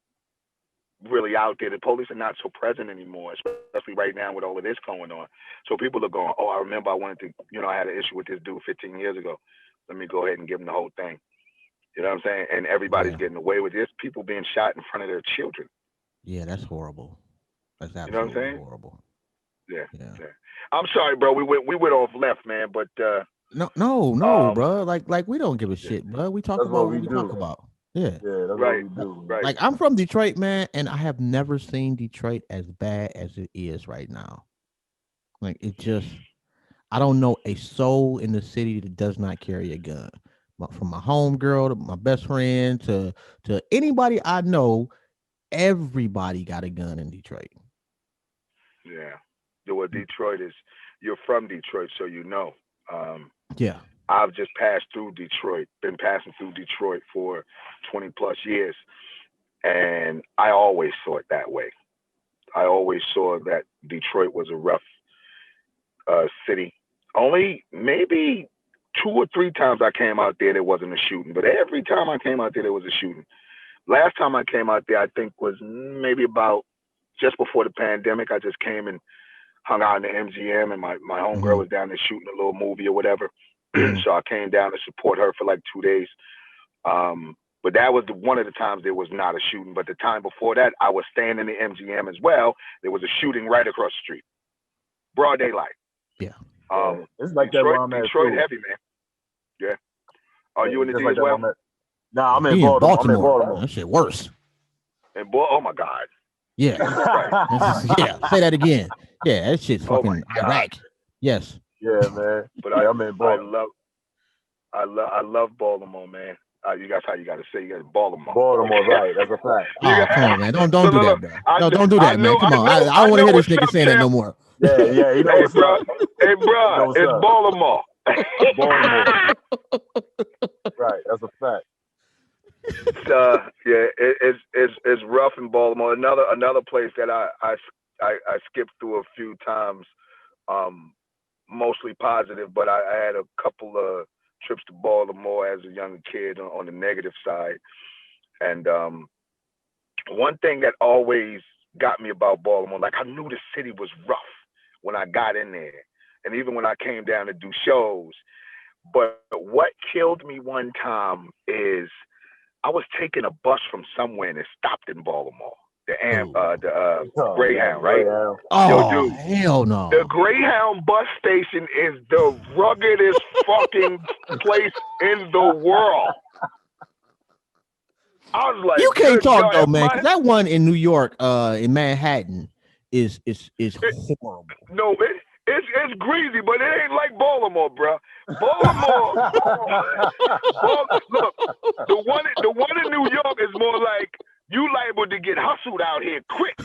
S2: really out there. The police are not so present anymore, especially right now with all of this going on. So people are going, "Oh, I remember I wanted to, I had an issue with this dude 15 years ago. Let me go ahead and give him the whole thing." You know what I'm saying? And everybody's
S1: Yeah,
S2: getting away with this. People being shot in front of their children.
S1: yeah. That's horrible. That's
S2: You know what I'm
S1: absolutely
S2: saying?
S1: horrible.
S2: Yeah,
S1: Yeah.
S2: yeah. I'm sorry, bro. We went off left, man. But
S1: No,
S2: um,
S1: bro. Like we don't give a
S2: yeah,
S1: shit, bro. We talk
S3: That's what
S1: about what
S3: we
S1: we talk
S3: do.
S1: about. Yeah.
S3: Yeah, that's what
S2: right,
S3: we do. Man.
S2: right.
S1: Like I'm from Detroit, man, and I have never seen Detroit as bad as it is right now. Like it just, I don't know a soul in the city that does not carry a gun. From my home girl to my best friend to anybody I know, everybody got a gun in Detroit.
S2: Yeah. Well, Detroit is. You're from Detroit, so you know. Um,
S1: Yeah.
S2: I've just passed through Detroit. Been passing through Detroit for 20 plus years, and I always saw it that way. I always saw that Detroit was a rough city. Only maybe 2 or 3 times I came out there wasn't a shooting, but every time I came out there was a shooting. Last time I came out there, I think was maybe about just before the pandemic. I just came and hung out in the MGM, and my homegirl
S1: Hmm.
S2: was down there shooting a little movie or whatever.
S1: Hmm.
S2: So I came down to support her for like 2 days. But that was one of the times there was not a shooting. But the time before that, I was staying in the MGM as well. There was a shooting right across the street, broad daylight.
S1: Yeah.
S3: Yeah,
S2: Um,
S3: it's like that
S2: Detroit,
S3: where I'm at
S2: Detroit
S3: too.
S2: heavy, man. Yeah. Are
S3: Yeah,
S2: you in
S3: it's
S2: the
S3: just
S2: D
S3: like
S2: as
S3: that where
S2: well?
S3: I'm at. Nah, I'm in
S1: He in
S3: Baltimore. I'm in
S1: Baltimore.
S3: Baltimore.
S1: That shit worse.
S2: And boy, oh my God.
S1: Yeah.
S2: Jesus Christ.
S1: Yeah. Say that again. Yeah, that shit's
S2: Oh my
S1: fucking
S2: God.
S1: Iraq. Yes.
S3: Yeah, man.
S2: But
S3: Yeah, I'm in
S2: I
S3: Baltimore.
S2: love I love Baltimore, man. You guys, how you got to say you got Baltimore.
S3: Baltimore, right? That's a fact.
S2: You
S1: Oh,
S2: got,
S1: come on, man. Don't
S2: look,
S1: do
S2: look,
S1: that,
S2: look.
S1: bro. No, don't do
S2: I
S1: that, man.
S2: know,
S1: Come
S2: I
S1: on.
S2: know,
S1: I
S2: I
S1: don't want to
S2: know
S1: hear this
S2: what's
S1: nigga
S2: up,
S1: saying that
S2: champ.
S1: no more.
S3: Yeah, you know
S2: Hey,
S3: what's
S2: bro.
S3: up.
S2: Hey,
S3: You
S2: bro.
S3: know what's
S2: It's
S3: up.
S2: Baltimore.
S3: Baltimore, right? That's a fact.
S2: Yeah, it's rough in Baltimore. Another place that I skipped through a few times, um, mostly positive, but I had a couple of trips to Baltimore as a young kid on the negative side, and one thing that always got me about Baltimore, like I knew the city was rough when I got in there, and even when I came down to do shows. But what killed me one time is I was taking a bus from somewhere and it stopped in Baltimore.
S1: Oh,
S2: The
S3: Oh yeah,
S2: Greyhound, right?
S3: Greyhound.
S2: Yo,
S1: oh
S2: dude,
S1: hell
S2: the
S1: no.
S2: Greyhound bus station is the ruggedest fucking place in the world. I was
S1: You
S2: like,
S1: can't
S2: good
S1: talk
S2: God,
S1: though, man, because that one in New York, in Manhattan, is
S2: it,
S1: horrible.
S2: no, it's greasy, but it ain't like Baltimore, bro. Baltimore, look, the one in New York is more like you liable to get hustled out here quick.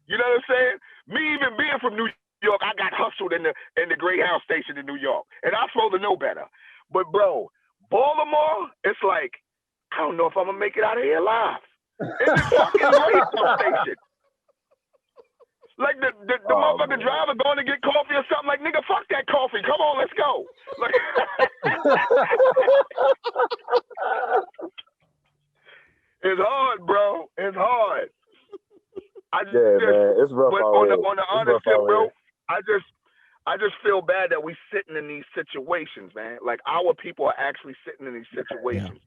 S2: You know what I'm saying? Me even being from New York, I got hustled in the Greyhound station in New York, and I'm supposed to know better. But bro, Baltimore, it's like I don't know if I'm gonna make it out of here alive. In this fucking Greyhound station. Like the
S3: Oh
S2: motherfucking
S3: man.
S2: driver going to get coffee or something, like, nigga, fuck that coffee. Come on, let's go. Like, it's hard, bro. It's hard. I
S3: Yeah,
S2: just,
S3: man, it's rough
S2: but
S3: out here.
S2: on the
S3: It's
S2: honest
S3: rough
S2: tip,
S3: out
S2: bro,
S3: here.
S2: I just feel bad that we sitting in these situations, man. Like our people are actually sitting in these
S1: Yeah.
S2: situations,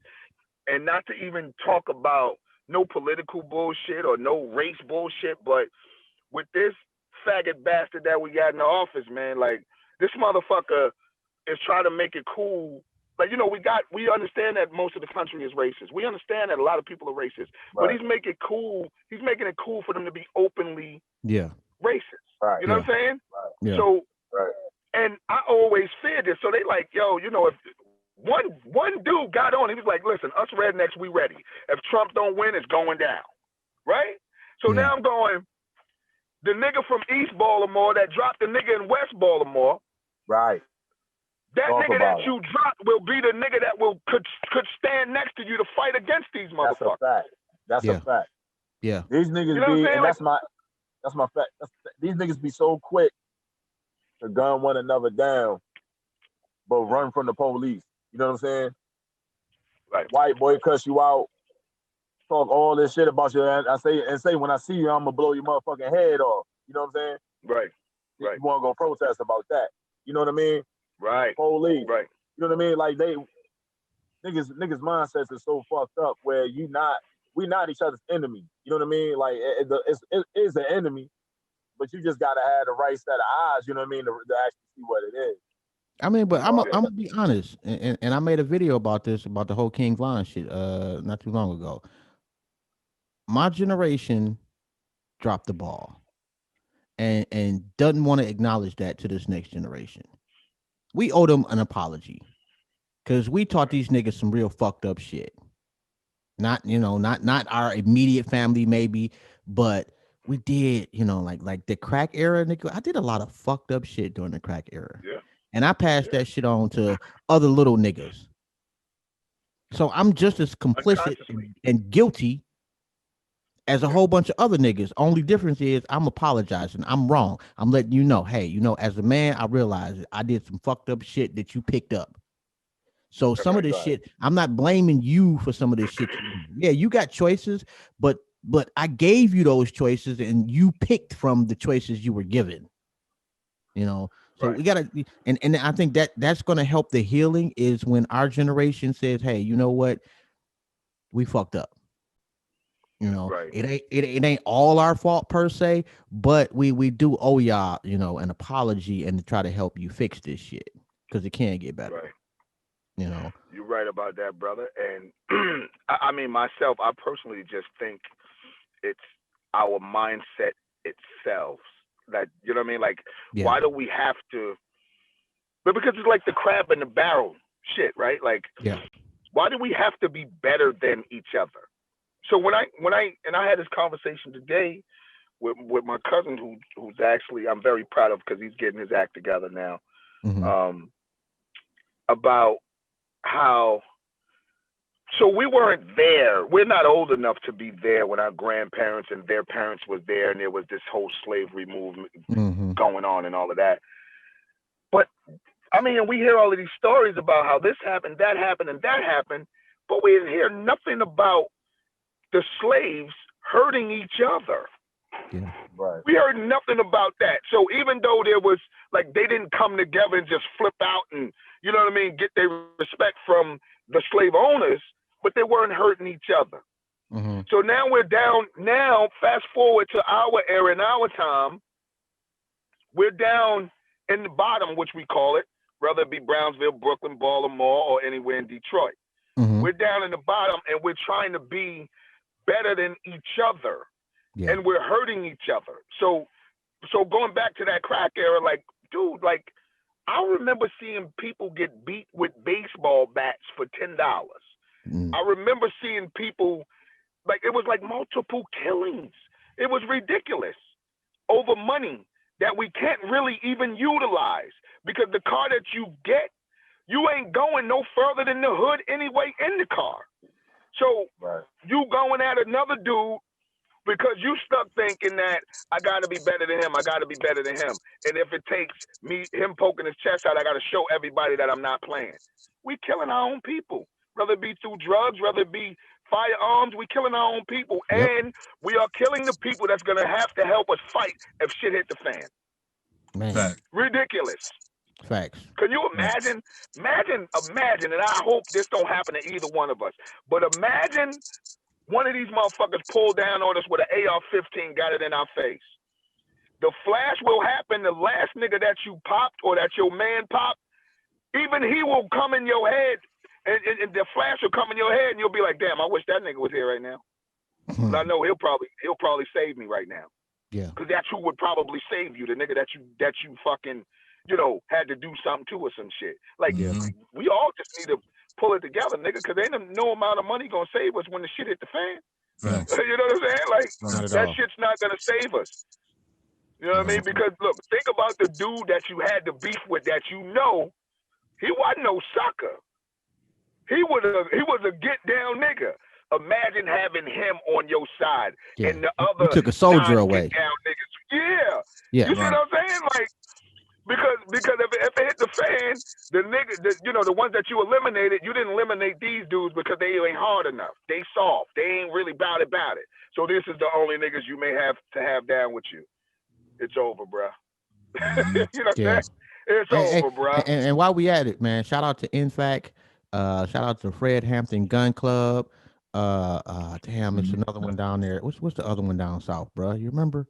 S2: and not to even talk about no political bullshit or no race bullshit, but with this faggot bastard that we got in the office, man, like this motherfucker is trying to make it cool. Like, we understand that most of the country is racist. We understand that a lot of people are racist, but
S3: Right,
S2: he's making it cool for them to be openly
S1: Yeah.
S2: racist.
S3: right,
S2: You know
S1: Yeah.
S2: what I'm saying?
S3: right,
S1: Yeah.
S2: So,
S3: right.
S2: and I always feared this. So they like, yo, if one dude got on, he was like, listen, us rednecks, we ready. If Trump don't win, it's going down. Right? So
S1: Yeah.
S2: now I'm going, the nigga from East Baltimore that dropped the nigga in West Baltimore,
S3: Right.
S2: that
S3: Talk
S2: nigga that
S3: about it.
S2: you dropped will be the nigga that could stand next to you to fight against these
S3: That's a
S2: motherfuckers.
S3: fact. That's a
S1: Yeah.
S3: fact.
S1: Yeah.
S3: These
S2: You
S3: niggas
S2: know what I'm
S3: be,
S2: saying?
S3: and
S2: Like,
S3: that's my fact. These niggas be so quick to gun one another down, but run from the police. You know what I'm saying?
S2: right,
S3: White boy cuss you out, talk all this shit about you. And I say when I see you, I'm gonna blow your motherfucking head off. You know what I'm saying?
S2: right,
S3: Then
S2: right,
S3: you wanna go protest about that. You know what I mean?
S2: right,
S3: Police.
S2: right,
S3: You know what I mean? Like niggas mindsets is so fucked up where we not each other's enemy. You know what I mean? Like it is an enemy, but you just gotta have the right set of eyes. You know what I mean to actually see what it is.
S1: I mean, but
S3: You know,
S1: I'm
S3: I
S1: I'm
S3: think
S1: gonna be honest, and I made a video about this about the whole King Von shit not too long ago. My generation dropped the ball and doesn't want to acknowledge that to this next generation. We owe them an apology because we taught these niggas some real fucked up shit. Not not our immediate family maybe, but we did like the crack era. Nigga, I did a lot of fucked up shit during the crack era,
S2: yeah,
S1: and I passed
S2: yeah,
S1: that shit on to other little niggas. So I'm just as complicit
S2: unconsciously,
S1: and guilty as a
S2: yeah,
S1: whole bunch of other niggas. Only difference is I'm apologizing. I'm wrong. I'm letting you know, hey, as a man, I realize I did some fucked up shit that you picked up. So
S2: that's
S1: some of
S2: right,
S1: this
S3: right.
S1: shit, I'm not blaming you for some of this shit. Yeah, you got choices, but I gave you those choices and you picked from the choices you were given. You know, so
S2: right,
S1: we gotta, and I think that's gonna help the healing is when our generation says, hey, you know what, we fucked up.
S2: right.
S1: It ain't all our fault per se, but we do owe y'all, an apology and to try to help you fix this shit because it can get better.
S2: Right.
S1: You know,
S2: You're right about that, brother. And I mean, myself, I personally just think it's our mindset itself. That, you know what I mean? Like,
S1: yeah,
S2: why do we have to? But because it's like the crab in the barrel. shit, right? Like,
S1: Yeah.
S2: why do we have to be better than each other? So I had this conversation today with my cousin who's actually I'm very proud of because he's getting his act together now.
S1: Mm-hmm.
S2: Um, about how so we weren't there. We're not old enough to be there when our grandparents and their parents was there, and there was this whole slavery movement
S1: Mm-hmm.
S2: going on and all of that. But I mean, we hear all of these stories about how this happened, and that happened, but we didn't hear nothing about the slaves hurting each other.
S1: Yeah.
S3: Right.
S2: We heard nothing about that. So even though there was like they didn't come together and just flip out and you know what I mean, get their respect from the slave owners, but they weren't hurting each other.
S1: Mm-hmm.
S2: So now we're down. Now fast forward to our era and our time, we're down in the bottom, which we call it, whether it be Brownsville, Brooklyn, Baltimore, or anywhere in Detroit.
S1: Mm-hmm.
S2: We're down in the bottom, and we're trying to be better than each other,
S1: Yeah.
S2: and we're hurting each other. So going back to that crack era, like, dude, like I remember seeing people get beat with baseball bats for $10.
S1: Mm.
S2: I remember seeing people like it was like multiple killings. It was ridiculous over money that we can't really even utilize because the car that you get, you ain't going no further than the hood anyway in the car. So
S3: Right.
S2: you going at another dude because you stuck thinking that I got to be better than him. I got to be better than him. And if it takes him poking his chest out, I got to show everybody that I'm not playing. We killing our own people, whether it be through drugs, whether it be firearms. We killing our own people,
S1: Yep.
S2: and we are killing the people that's gonna have to help us fight if shit hit the fan.
S1: Man.
S4: Fact.
S2: Ridiculous.
S1: Facts.
S2: Can you
S4: Facts.
S2: imagine, and I hope this don't happen to either one of us, but imagine one of these motherfuckers pulled down on us with an AR-15, got it in our face. The flash will happen. The last nigga that you popped or that your man popped, even he will come in your head, and the flash will come in your head, and you'll be like, damn, I wish that nigga was here right now. But I know he'll probably save me right now.
S1: Yeah.
S2: Because that's who would probably save you, the nigga that you fucking, you know, had to do something to or some shit. Like,
S1: Yeah.
S2: we all just need to pull it together, nigga, because ain't no amount of money gonna save us when the shit hit the fan.
S4: Facts.
S2: You know what I'm saying? Like,
S1: Not at
S2: that
S1: all.
S2: shit's not gonna save us. You know what I mean? Because look, think about the dude that you had to beef with that you know, he wasn't no sucker. He was a get down nigga. Imagine having him on your side
S1: Yeah.
S2: and the
S1: You
S2: other
S1: took a soldier
S2: non
S1: away.
S2: get down niggas. Yeah.
S1: Yeah.
S2: You see what I'm saying? Like because if it hit the fan, the nigga, the ones that you eliminated, you didn't eliminate these dudes because they ain't hard enough. They soft. They ain't really about it. So this is the only niggas you may have to have down with you. It's over, bruh. You know what I'm
S1: Yeah.
S2: saying? It's
S1: And,
S2: over, bruh.
S1: and while we at it, man, shout out to InFact. Shout out to Fred Hampton Gun Club. Damn, it's another one down there. What's the other one down south, bro? You remember?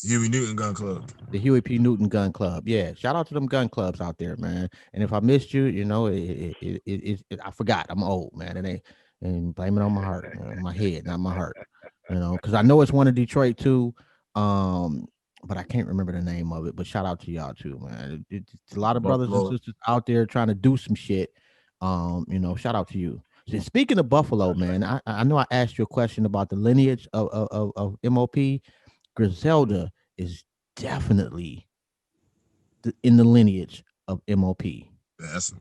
S4: Huey Newton Gun Club.
S1: The Huey P. Newton Gun Club. Yeah, shout out to them gun clubs out there, man. And if I missed you, you know, I forgot. I'm old, man. It ain't and blame it on my heart, man, my head, not my heart. You know, because I know it's one in Detroit too. But I can't remember the name of it. But shout out to y'all too, man. It's a lot of brothers and
S4: Buffalo.
S1: sisters out there trying to do some shit. You know, shout out to you. So speaking of Buffalo, man, I know I asked you a question about the lineage of MOP. Griselda is definitely in the lineage of MOP.
S4: That's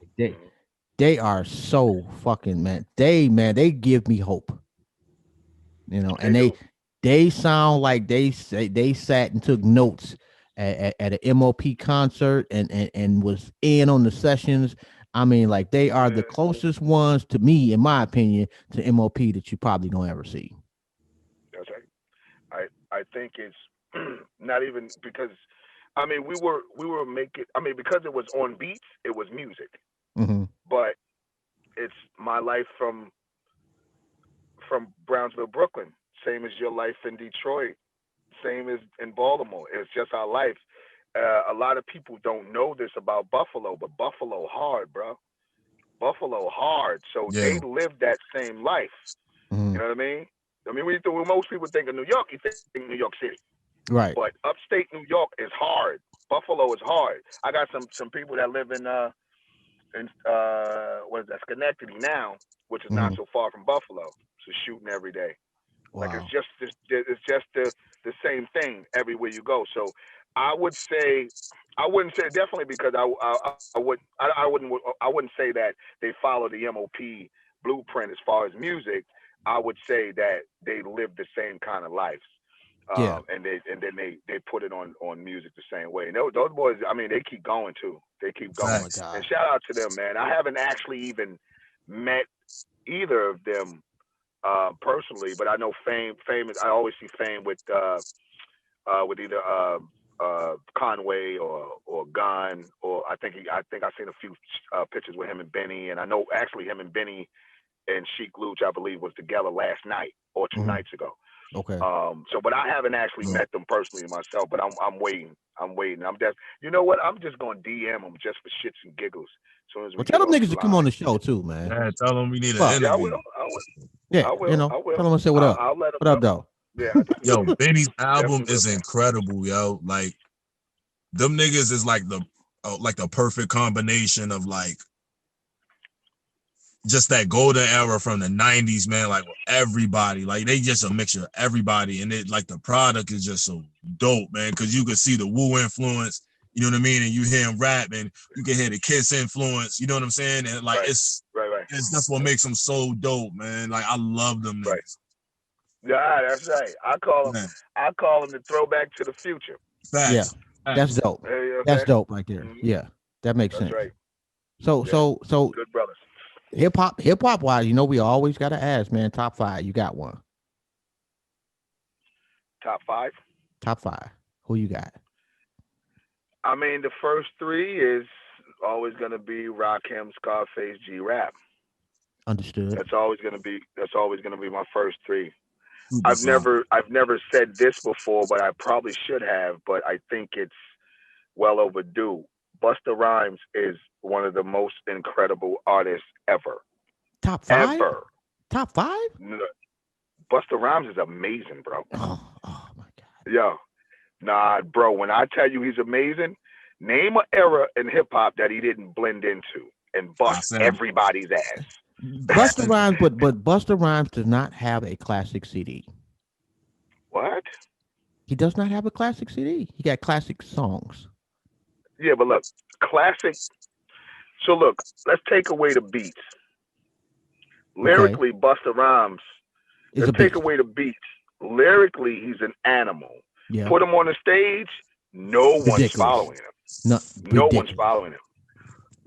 S1: They are so fucking they give me hope. You know, and they sound like they sat and took notes at an MOP concert and was in on the sessions. I mean, like they are the closest ones to me, in my opinion, to MOP that you probably gonna ever see.
S2: That's right. I think it's not even because I mean we were making I mean because it was on beats, it was music.
S1: Mm-hmm.
S2: But it's my life from Brownsville, Brooklyn, same as your life in Detroit, same as in Baltimore. It's just our life. A lot of people don't know this about Buffalo, but Buffalo hard, bro. Buffalo hard. So
S4: Yeah.
S2: they live that same life.
S1: Mm-hmm.
S2: You know what I mean? When most people think of New York, you think New York City.
S1: Right.
S2: But upstate New York is hard. Buffalo is hard. I got some people that live in in what is that, Schenectady now, which is not
S1: Mhm.
S2: so far from Buffalo. So shooting every day. Like
S1: Wow.
S2: it's just the same thing everywhere you go. So I would say I wouldn't say definitely because I wouldn't say that they follow the MOP blueprint as far as music. I would say that they live the same kind of lives.
S1: Yeah.
S2: And then they put it on music the same way. And those boys, I mean, they keep going too. They keep
S1: Oh
S2: going.
S1: my
S4: Facts.
S2: And
S1: God.
S2: shout out to them, man. I haven't actually even met either of them personally, but I know Fame is. I always see Fame with either Conway or Gunn, or I think I've seen a few pictures with him and Benny, and I know actually him and Benny and Sheik Luch, I believe, was together last night or two
S1: Hmm.
S2: nights ago.
S1: Okay.
S2: So, but I haven't actually
S4: Yo,
S2: met them personally myself, but I'm waiting. I'm waiting. I'm just, you know what? I'm just gonna DM them just for shits and giggles as soon as
S1: Well,
S2: we
S1: tell
S2: get
S1: them
S2: off
S1: niggas
S2: the
S1: to come on
S2: line.
S1: the show too, man.
S4: yeah, tell them we need an
S1: Fuck.
S2: Yeah, I
S4: interview.
S2: will. I will.
S1: Yeah,
S2: I
S1: you
S2: will.
S1: know,
S2: I will.
S1: tell them I say what up.
S2: I'll let them
S1: What up,
S2: know.
S1: though?
S2: Yeah, I definitely
S4: Yo,
S2: will.
S4: Benny's album
S2: Definitely will,
S4: is
S2: man.
S4: incredible, yo. Them niggas is like the perfect combination of like just that golden era from the 90s, man. Like everybody, like they just a mixture of everybody, and it like the product is just so dope, man. Because you can see the Wu influence, you know what I mean, and you hear him rap, and you can hear the Kiss influence, you know what I'm saying, and like
S2: Right. Right. Right.
S4: it's that's what makes them so dope, man. Like I love them
S2: Right.
S4: niggas,
S2: Yeah, that's right.
S4: man.
S2: I call them the throwback to the future.
S1: Yeah,
S4: Facts,
S1: that's
S4: facts.
S1: dope.
S2: You know what I'm
S1: That's
S2: saying?
S1: dope right there.
S2: Hmm.
S1: Yeah, that makes
S2: That's
S1: sense.
S2: right.
S1: So,
S2: Yeah.
S1: so, so
S2: Good brothers.
S1: hip hop wise, we always gotta ask, man. Top five. You got one.
S2: Top five.
S1: Top five. Who you got?
S2: I mean, the first three is always gonna be Rakim, Scarface, G Rap.
S1: Understood.
S2: That's always gonna be my first three.
S4: Super fly.
S2: I've never said this before, but I probably should have. But I think it's well overdue. Busta Rhymes is one of the most incredible artists ever,
S1: Top five.
S2: ever.
S1: Top five.
S2: Busta Rhymes is amazing, bro.
S1: Oh my God.
S2: Yo, nah, bro. When I tell you he's amazing, name an era in hip hop that he didn't blend into and
S4: I
S2: bust
S4: said,
S2: everybody's ass.
S4: I
S1: Buster
S4: said,
S1: Rhymes, but Buster Rhymes does not have a classic CD.
S2: What?
S1: He does not have a classic CD. He got classic songs.
S2: Yeah, but look, classic. So look, let's take away the beats.
S1: Okay,
S2: Lyrically, Busta Rhymes.
S1: is a
S2: Let's take
S1: beast.
S2: away the beats. Lyrically, he's an animal.
S1: Yeah,
S2: Put him on the stage, no one's
S1: ridiculous.
S2: following him.
S1: Not
S2: No one's
S1: ridiculous.
S2: following him.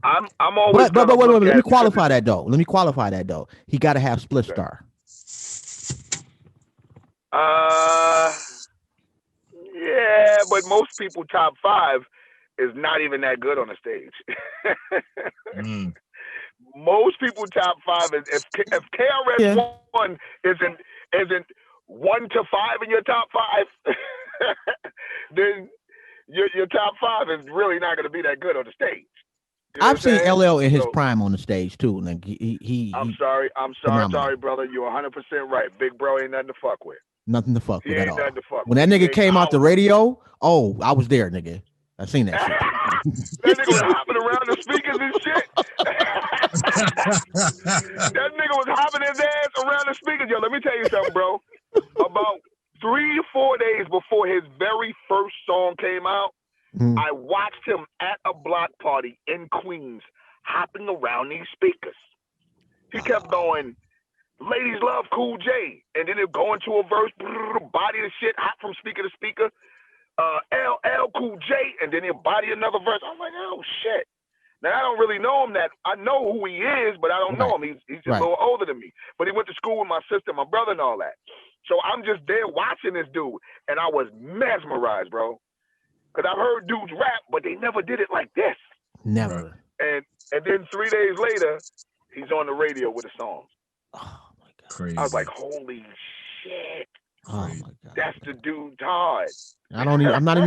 S2: I'm always
S1: But
S2: gonna
S1: wait,
S2: look
S1: let me
S2: at because
S1: qualify that though. Let me qualify that though. He got to have split
S2: it's
S1: star.
S2: uh yeah, but most people top five is not even that good on the stage.
S4: mm,
S2: Most people top five is if KRS
S1: Yeah,
S2: One isn't one to five in your top five, then your top five is really not going to be that good on the stage. You know
S1: I've
S2: what I'm
S1: seen
S2: saying?
S1: LL in his
S2: So
S1: prime on the stage too. Like
S2: I'm
S1: phenomenal.
S2: sorry, brother. You're 100% right. Big bro ain't nothing to fuck with.
S1: Nothing to fuck
S2: He
S1: with at
S2: ain't nothing
S1: all.
S2: to fuck
S1: When
S2: with.
S1: that
S2: He
S1: nigga
S2: ain't.
S1: came
S2: I
S1: out the
S2: don't.
S1: radio, oh, I was there, nigga. I seen that shit.
S2: That nigga was hopping around the speakers and shit. That nigga was hopping his ass around the speakers. Yo, let me tell you something, bro. About 3 or 4 days before his very first song came out,
S1: Mhm.
S2: I watched him at a block party in Queens hopping around these speakers. He kept going, ladies love Cool J. And then he'd go into a verse, body the shit, hop from speaker to speaker, LL Cool J. And then he'll body another verse. I'm like, oh, shit. Now, I don't really know him that. I know who he is, but I don't know
S1: Right,
S2: him. He's a
S1: right.
S2: little older than me. But he went to school with my sister, my brother, and all that. So I'm just there watching this dude, and I was mesmerized, bro. Because I've heard dudes rap, but they never did it like this.
S4: right.
S1: Never.
S2: And then 3 days later, he's on the radio with a song.
S1: Oh my god.
S2: I was like,
S4: Crazy,
S2: holy shit,
S1: Oh
S4: crazy.
S1: my god.
S2: that's the dude Todd.
S1: I don't even. I'm not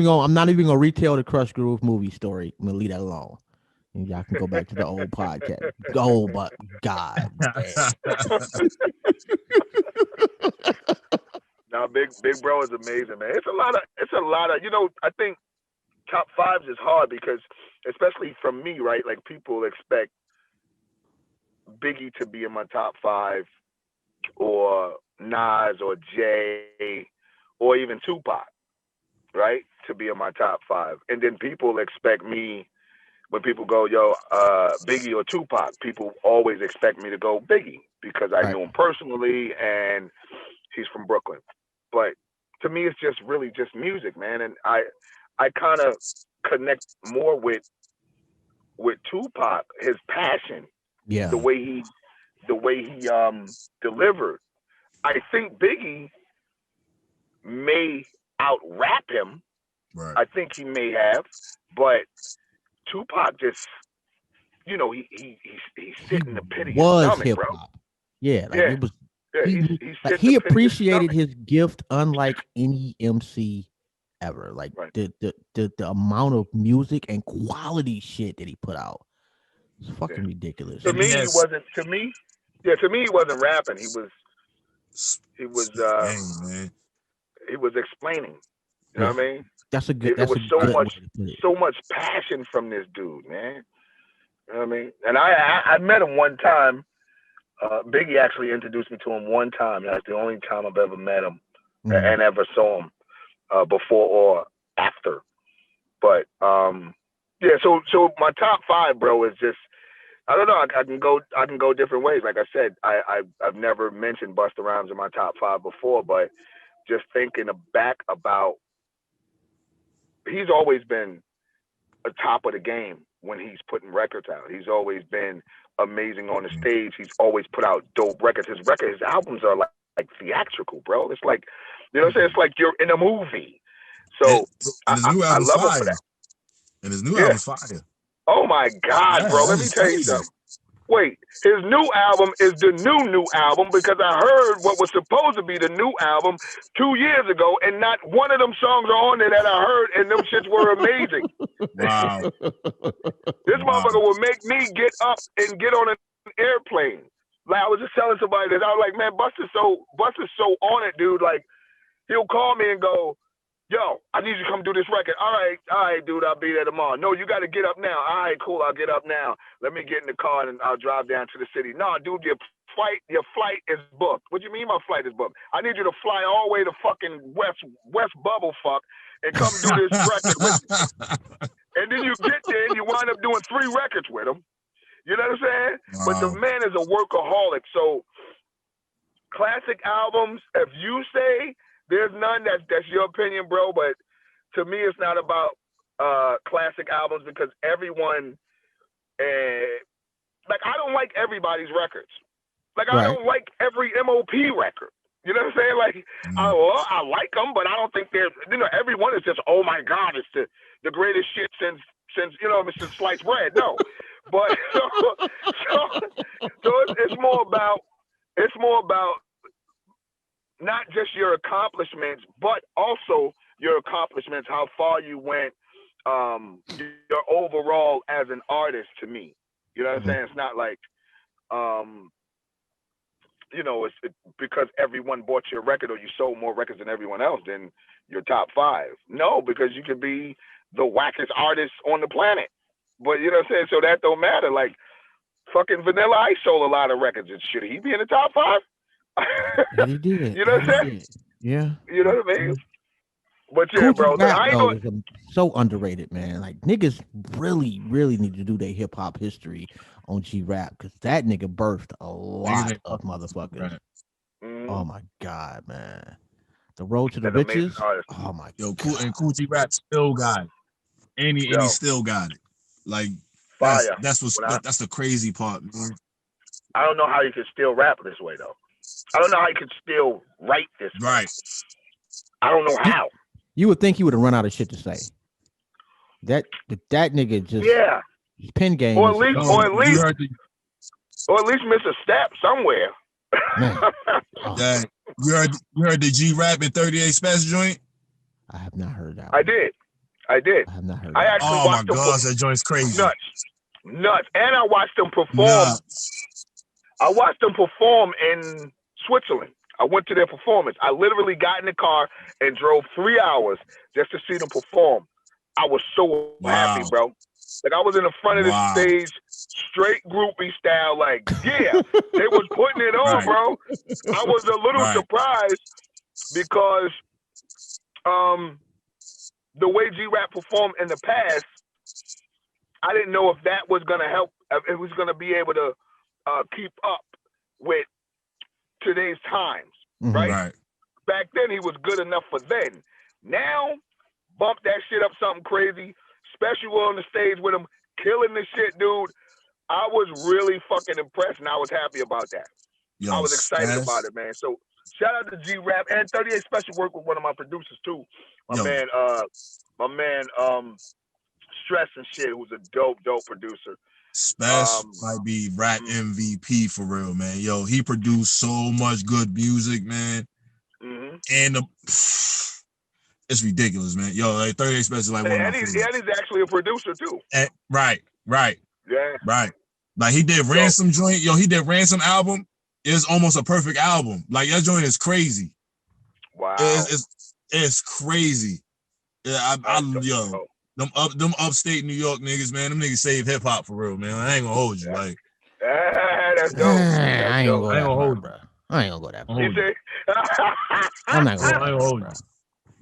S1: even gonna retell the Crush Groove movie story. I'm gonna leave that alone. And y'all can go back to the old podcast. Oh, but god damn.
S2: Now, big bro is amazing, man. It's a lot of. I think top fives is hard because, especially from me, right? Like people expect Biggie to be in my top 5, or Nas, or Jay, or even Tupac, right, to be in my top 5. And then people expect me, when people go, yo, Biggie or Tupac, people always expect me to go Biggie because I
S1: Right.
S2: knew him personally and he's from Brooklyn. But to me, it's just really just music, man. And I kind of connect more with Tupac, his passion, the
S1: Yeah.
S2: way he delivered. I think Biggie may out rap him.
S4: Right.
S2: I think he may have, but Tupac just, he
S1: He
S2: sit in the pit of your
S1: was
S2: stomach,
S1: hip
S2: bro.
S1: hop. Yeah, like
S2: Yeah,
S1: it was.
S2: yeah,
S1: He
S2: he
S1: like
S2: sit in the
S1: he
S2: pit of your
S1: appreciated
S2: stomach.
S1: his gift unlike any MC ever. Like
S2: Right.
S1: the amount of music and quality shit that he put out. It's
S2: Yeah.
S1: fucking ridiculous.
S2: To
S4: And he
S2: me, he
S4: has
S2: wasn't. To me, yeah, to me, he wasn't rapping. He was
S4: spit game, man.
S2: he was explaining. You know
S1: Yeah,
S2: what I mean?
S1: that's a good.
S2: It
S1: That's
S2: was
S1: a
S2: so
S1: good
S4: Right.
S1: way
S2: much,
S1: to put it.
S2: so much passion from this dude, man. You know what I mean? And I met him one time. Biggie actually introduced me to him one time. That's the only time I've ever met him
S1: Mm.
S2: and ever saw him, before or after. But yeah. So my top 5, bro, is just, I don't know. I can go different ways. Like I said, I've never mentioned Busta Rhymes in my top 5 before, but just thinking back about, he's always been a top of the game when he's putting records out. He's always been amazing on the stage. He's always put out dope records. His albums are like theatrical, bro. It's like, you know what I'm saying? It's like you're in a movie.
S4: And,
S2: So
S4: and his new
S2: I
S4: album's
S2: love him for
S4: fire.
S2: that.
S4: And his new
S2: Yeah.
S4: album's fire.
S2: Oh my God,
S4: Yeah,
S2: bro. Let
S4: that
S2: me
S4: is
S2: tell you
S4: crazy.
S2: something. Wait, his new album is the new album, because I heard what was supposed to be the new album 2 years ago, and not one of them songs are on there that I heard, and them shits were amazing.
S4: Wow.
S2: This
S4: Wow.
S2: motherfucker will make me get up and get on an airplane. Like, I was just telling somebody this. I was like, man, Buster's so on it, dude. Like, he'll call me and go, yo, I need you to come do this record. All right, dude, I'll be there tomorrow. No, you got to get up now. All right, cool, I'll get up now. Let me get in the car and I'll drive down to the city. No, dude, your flight is booked. What do you mean my flight is booked? I need you to fly all the way to fucking West Bubblefuck and come do this record with me. And then you get there and you wind up doing 3 records with him. You know what I'm saying?
S4: Wow.
S2: But the man is a workaholic. So classic albums, if you say there's none, that's your opinion, bro. But to me, it's not about classic albums, because everyone, like, I don't like everybody's records. Like, I
S1: Right.
S2: don't like every MOP record. You know what I'm saying? Like, I like them, but I don't think they're, everyone is just, oh my God, it's the greatest shit since since sliced bread. No, but so it's more about not just your accomplishments, but also your accomplishments, how far you went, your overall as an artist. To me, you know what I'm saying? It's not like, it's because everyone bought your record or you sold more records than everyone else, then you're top 5. No, because you could be the wackest artist on the planet. But you know what I'm saying? So that don't matter. Like, fucking Vanilla Ice sold a lot of records, and should he be in the top 5?
S1: And he did.
S2: You know what I'm
S1: And he
S2: saying?
S1: did. Yeah.
S2: You know what I mean? But yeah,
S1: Coogee
S2: bro.
S1: Rap
S2: I ain't
S1: though
S2: going.
S1: is so underrated, man. Like, niggas really, really need to do their hip hop history on G Rap, because that nigga birthed a lot of motherfuckers. Oh my God, man. The Road to the
S2: An amazing
S1: Riches.
S2: artist.
S1: Oh my
S4: Yo,
S1: God.
S4: and Coogee Rap still got it. And he still got it. Like,
S2: Fire.
S4: that's the crazy part, man.
S2: I don't know how you can still rap this way, though. I don't know how you can still write this way.
S4: Right.
S2: I don't know how.
S1: You would think he would have run out of shit to say. That nigga just, his pen game.
S2: Or
S1: is
S2: at least,
S1: so-
S2: or at least miss a step somewhere.
S1: Man. Oh,
S4: That you heard the G Rap and 38 Special joint?
S1: I have not heard that one.
S2: I did.
S1: I have not heard
S2: I
S1: that.
S2: actually
S4: Oh my
S2: watched him.
S4: gosh, that joint's crazy.
S2: Nuts. And I watched him perform.
S4: Nuts.
S2: I watched them perform in Switzerland. I went to their performance. I literally got in the car and drove 3 hours just to see them perform. I was so happy, bro. Like, I was in the front of the stage, straight groupie style. Like, yeah, they was putting it on,
S4: Right.
S2: bro. I was a little
S4: Right.
S2: surprised because the way G-Rap performed in the past, I didn't know if that was gonna help. If it was gonna be able to keep up with today's times, right?
S4: Right.
S2: Back then he was good enough for then. Now, bump that shit up something crazy. Special on the stage with him, killing the shit, dude. I was really fucking impressed, and I was happy about that. I
S4: Yo,
S2: was excited
S4: Spaz.
S2: about it, man. So shout out to G-Rap and 38 Special work with one of my producers too. My
S4: Yo,
S2: man, Stress and shit, who's a dope producer.
S4: Spaz might be rap MVP for real, man. Yo, he produced so much good music, man.
S2: Mm-hmm.
S4: And it's ridiculous, man. Yo, like 38 Special is like one of my favorites.
S2: And he's actually a producer too.
S4: Right.
S2: Yeah.
S4: Right. Like he did Ransom joint. Yo, he did Ransom album. It's almost a perfect album. Like that joint is crazy.
S2: Wow.
S4: It's crazy. Yeah, yo, them upstate New York niggas, man. Them niggas save hip hop for real, man. I ain't gonna hold you.
S2: Yeah.
S4: Like
S2: that's dope.
S1: I ain't gonna go that far,
S4: hold
S1: bro. I ain't gonna go that far.
S2: You say?
S1: I'm not gonna go that far, bro.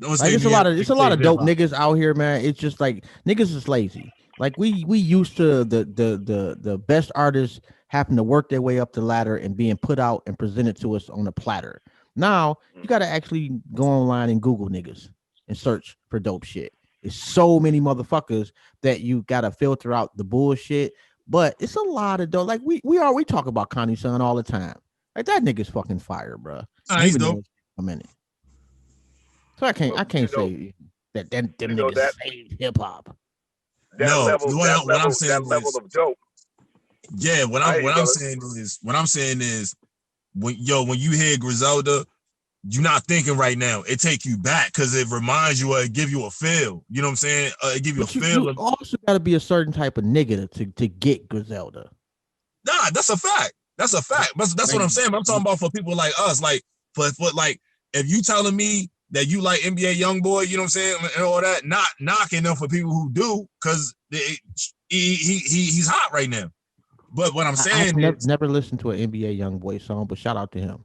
S1: Like it's a lot of dope niggas out here, man. It's just like niggas is lazy. Like we used to the best artists having to work their way up the ladder and being put out and presented to us on a platter. Now you got to actually go online and Google niggas and search for dope shit. It's so many motherfuckers that you got to filter out the bullshit. But it's a lot of dope. Like we talk about Connie Son all the time. Like that nigga's fucking fire, bro.
S4: He's dope.
S1: A minute. So I can't say that them niggas saved hip hop.
S2: That level of dope.
S4: Yeah, what I'm saying is when you hear Griselda, you're not thinking right now. It take you back because it reminds you, it give you a feel. You know what I'm saying? It give you a feel.
S1: You also got to be a certain type of nigga to get Griselda.
S4: Nah, that's a fact. That's a fact. But that's what I'm saying. But I'm talking about for people like us, like for like if you telling me that you like NBA YoungBoy, you know what I'm saying, and all that, not knocking them for people who do, because he's hot right now. But what I'm saying
S1: I've never listened to an NBA YoungBoy song, but shout out to him.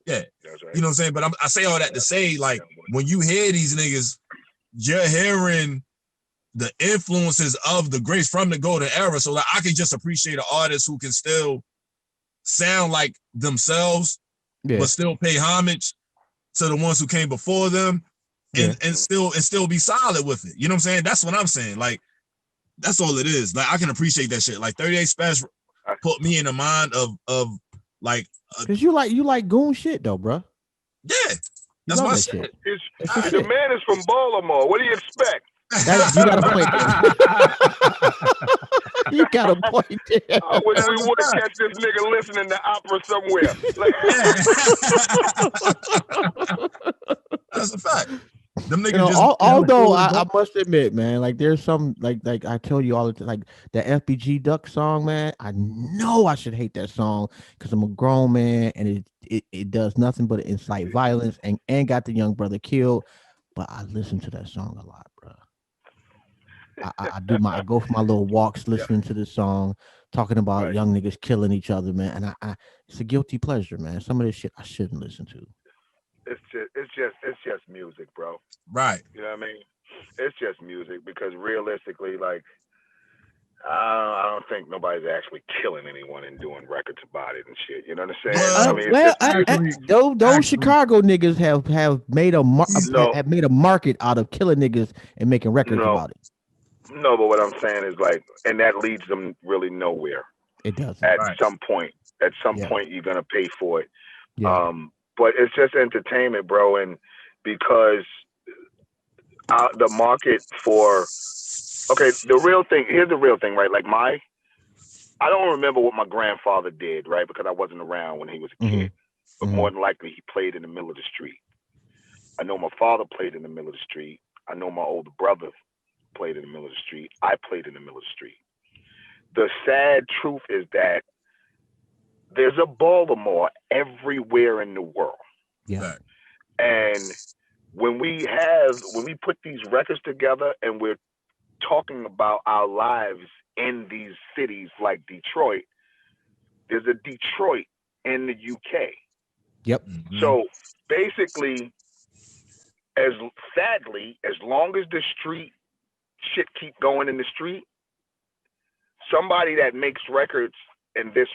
S4: Yeah, you know what I'm saying. But I say all that to say, like, when you hear these niggas, you're hearing the influences of the greats from the golden era. So that I can just appreciate an artist who can still sound like themselves, but still pay homage to the ones who came before them, and still be solid with it. You know what I'm saying? That's what I'm saying. Like, that's all it is. Like, I can appreciate that shit. Like 38 Special put me in the mind of like,
S1: because you like goon shit though, bro.
S4: Yeah, that's my shit.
S2: The man is from Baltimore. What do you expect?
S1: You got a point. You got a point there.
S2: I wish we would catch this nigga listening to opera somewhere.
S4: That's a fact. Them niggas
S1: although I must admit, man, like there's some like I tell you all the time, like the FBG Duck song, man. I know I should hate that song because I'm a grown man and it does nothing but incite violence and got the young brother killed. But I listen to that song a lot, bro. I go for my little walks listening to this song, talking about young niggas killing each other, man. And it's a guilty pleasure, man. Some of this shit I shouldn't listen to.
S2: It's just music, bro.
S4: Right.
S2: You know what I mean? It's just music because realistically, like, I don't think nobody's actually killing anyone and doing records about it and shit. You know what I'm saying?
S1: Those Chicago niggas have made a market out of killing niggas and making records about it.
S2: No, but what I'm saying is like, and that leads them really nowhere.
S1: It doesn't.
S2: At some point, you're gonna pay for it.
S1: Yeah.
S2: But it's just entertainment, bro, and because the market for the real thing. Here's the real thing, right? Like I don't remember what my grandfather did, right? Because I wasn't around when he was a kid. But more than likely, he played in the middle of the street. I know my father played in the middle of the street. I know my older brother played in the middle of the street. I played in the middle of the street. The sad truth is that there's a Baltimore everywhere in the world.
S1: Yeah.
S2: And when we put these records together and we're talking about our lives in these cities like Detroit. There's a Detroit in the UK.
S1: Yep.
S4: Mhm.
S2: So basically, as sadly, as long as the street shit keep going in the street, somebody that makes records in this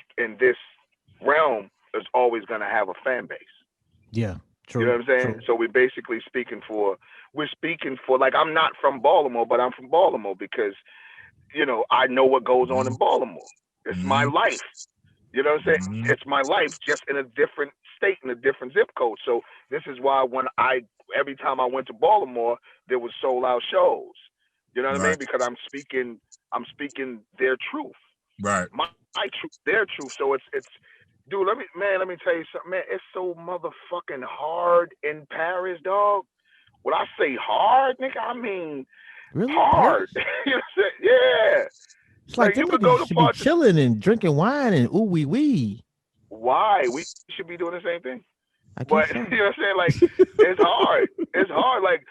S2: realm is always gonna have a fan base.
S1: Yeah.
S2: You know
S1: True.
S2: what I'm saying?
S1: True.
S2: So we're speaking for like I'm not from Baltimore, but I'm from Baltimore because I know what goes on in Baltimore. It's my
S4: Mhm.
S2: life. You know what I'm saying?
S4: Mhm.
S2: It's my life just in a different state, in a different zip code. So this is why every time I went to Baltimore, there was sold out shows. You know what I
S4: Right.
S2: mean? Because I'm speaking their truth.
S4: Right.
S2: My truth, their truth. So it's dude, let me tell you something, man. It's so motherfucking hard in Paris, dog. When I say hard, nigga, I mean
S1: Really?
S2: hard.
S1: Paris?
S2: You know what I'm saying? Yeah.
S1: It's like
S2: Like
S1: them
S2: you could go
S1: niggas
S2: to
S1: should be
S2: parts of
S1: chilling and drinking wine and ooh wee wee.
S2: why we should be doing the same thing.
S1: I
S2: But
S1: guess
S2: you
S1: so.
S2: know what I'm saying? Like it's hard. It's hard. Like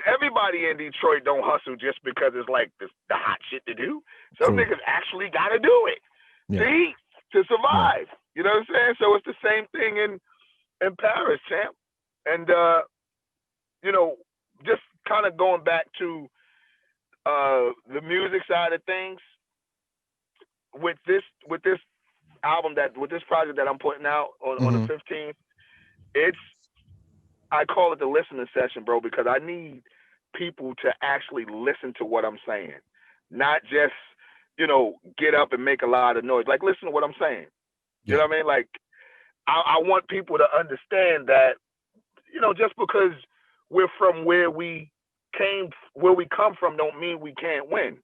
S2: everybody in Detroit don't hustle just because it's like the hot shit to do. Some
S1: True.
S2: niggas actually got to do it.
S1: Yeah.
S2: See, to
S1: Yeah.
S2: survive. You know what I'm saying? So it's the same thing in Paris, champ. And you know, just kind of going back to the music side of things with this album that with this project that I'm putting out on the
S1: Mm-hmm.
S2: 15th. It's I call it the listening session, bro, because I need people to actually listen to what I'm saying, not just get up and make a lot of noise. Like listen to what I'm saying. You know
S1: Yeah.
S2: what I mean? Like I want people to understand that just because we're from where we come from, don't mean we can't win.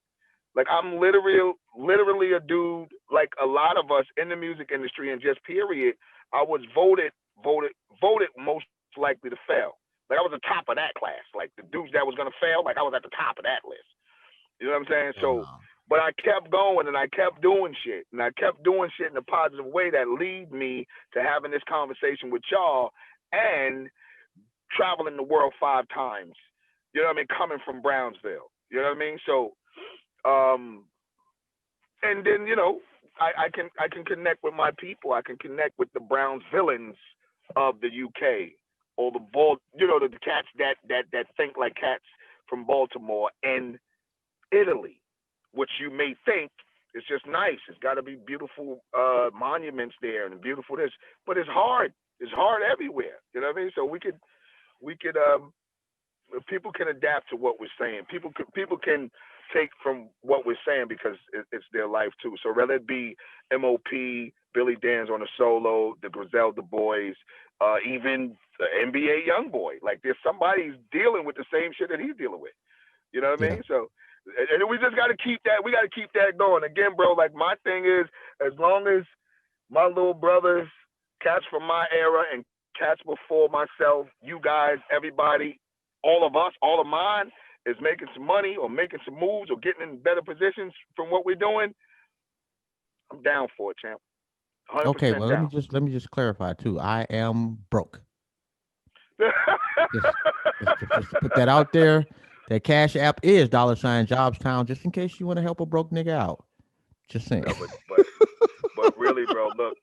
S2: Like I'm literally a dude like a lot of us in the music industry and just period. I was voted most likely to fail. Like I was the top of that class. Like the dudes that was gonna fail, like I was at the top of that list. You know what I'm saying?
S1: Oh
S2: So,
S1: no.
S2: but I kept going and I kept doing shit and I kept doing shit in a positive way that lead me to having this conversation with y'all and traveling the world 5 times. You know what I mean? Coming from Brownsville. You know what I mean? So, um, and then I can connect with my people. I can connect with the Browns villains of the UK or the cats that think like cats from Baltimore and Italy, which you may think is just nice. It's got to be beautiful monuments there and beautiful this, but it's hard. It's hard everywhere. You know what I mean? So we could people can adapt to what we're saying. People can take from what we're saying because it's their life too. So whether it be MOP, Billy Danze on a solo, the Griselda Boys, even the NBA young boy, like there's somebody's dealing with the same shit that he's dealing with. You know what I
S1: Yeah.
S2: mean? So, and we just got to keep that. We got to keep that going. Again, bro. Like my thing is, as long as my little brothers, cats from my era, and cats before myself, you guys, everybody, all of us, all of mine, is making some money or making some moves or getting in better positions from what we're doing, I'm down for it, champ.
S1: Okay.
S2: 100%
S1: Well,
S2: down.
S1: let me just clarify too. I am broke. Just just to put that out there. That Cash App is $Jobstown, just in case you want to help a broke nigga out. Just saying.
S2: No, but really, bro, look,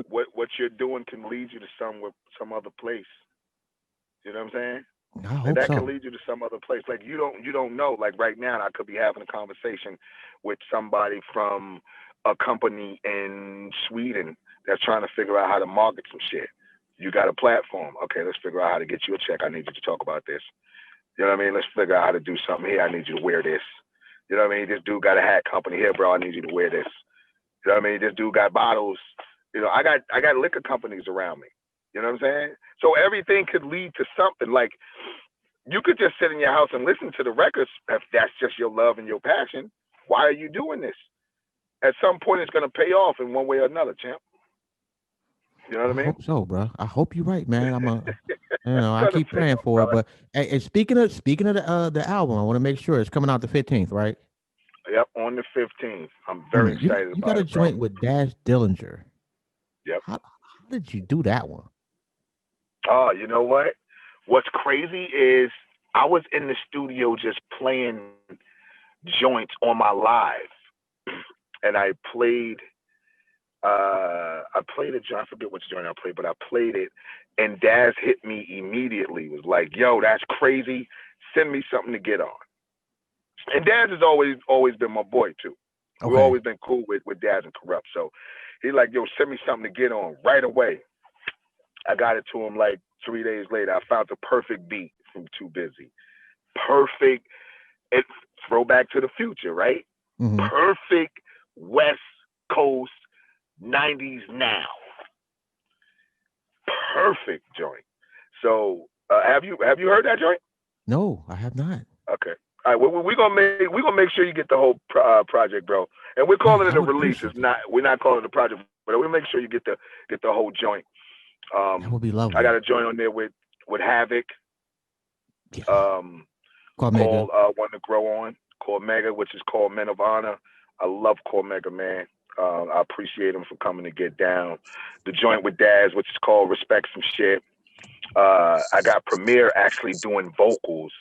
S2: what you're doing can lead you to some other place. You know what I'm saying?
S1: I
S2: And
S1: hope
S2: that can
S1: so.
S2: lead you to some other place. Like you don't know. Like right now, I could be having a conversation with somebody from a company in Sweden that's trying to figure out how to market some shit. You got a platform. Okay, let's figure out how to get you a check. I need you to talk about this. You know what I mean? Let's figure out how to do something here. I need you to wear this. You know what I mean? This dude got a hat company here, bro. I need you to wear this. You know what I mean? This dude got bottles. I got liquor companies around me. You know what I'm saying? So everything could lead to something. Like you could just sit in your house and listen to the records if that's just your love and your passion. Why are you doing this? At some point, it's gonna pay off in one way or another, champ. You know
S1: I
S2: what I mean?
S1: hope so, bro. I hope you're right, man.
S2: It's
S1: I
S2: gonna
S1: keep
S2: pay
S1: praying
S2: off,
S1: for it.
S2: brother.
S1: But hey, speaking of the album, I want to make sure it's coming out the 15th, right?
S2: Yep, on the 15th. I'm very excited
S1: You got
S2: about
S1: a
S2: it, bro.
S1: joint with Dash Dillinger.
S2: Yep.
S1: How did you do that one?
S2: Oh, you know what? What's crazy is I was in the studio just playing joints on my live and I played a joint. I forget which joint I played, but I played it, and Daz hit me immediately. Was like, "Yo, that's crazy. Send me something to get on." And Daz has always been my boy too. We've
S1: Okay.
S2: always been cool with Daz and Corrupt. So he's like, "Yo, send me something to get on right away." I got it to him like 3 days later. I found the perfect beat from Too Busy. Perfect. It throwback to the future, right?
S1: Mm-hmm.
S2: Perfect West Coast 90s now. Perfect joint. So have you heard that joint?
S1: No, I have not.
S2: Okay. All right. We're gonna make sure you get the whole project, bro. And we're
S1: Man,
S2: calling
S1: I
S2: it a
S1: would
S2: release.
S1: appreciate
S2: It's not. We're not calling it a project, but we'll make sure you get the whole joint.
S1: that. Would be
S2: I
S1: lovely.
S2: got a joint on there with Havoc.
S1: Yeah.
S2: Called
S1: Mega.
S2: One to Grow On. Called Mega, which is called Men of Honor. I love Mega, man. I appreciate him for coming to get down. The joint with Daz, which is called Respect Some Shit. I got Premier actually doing vocals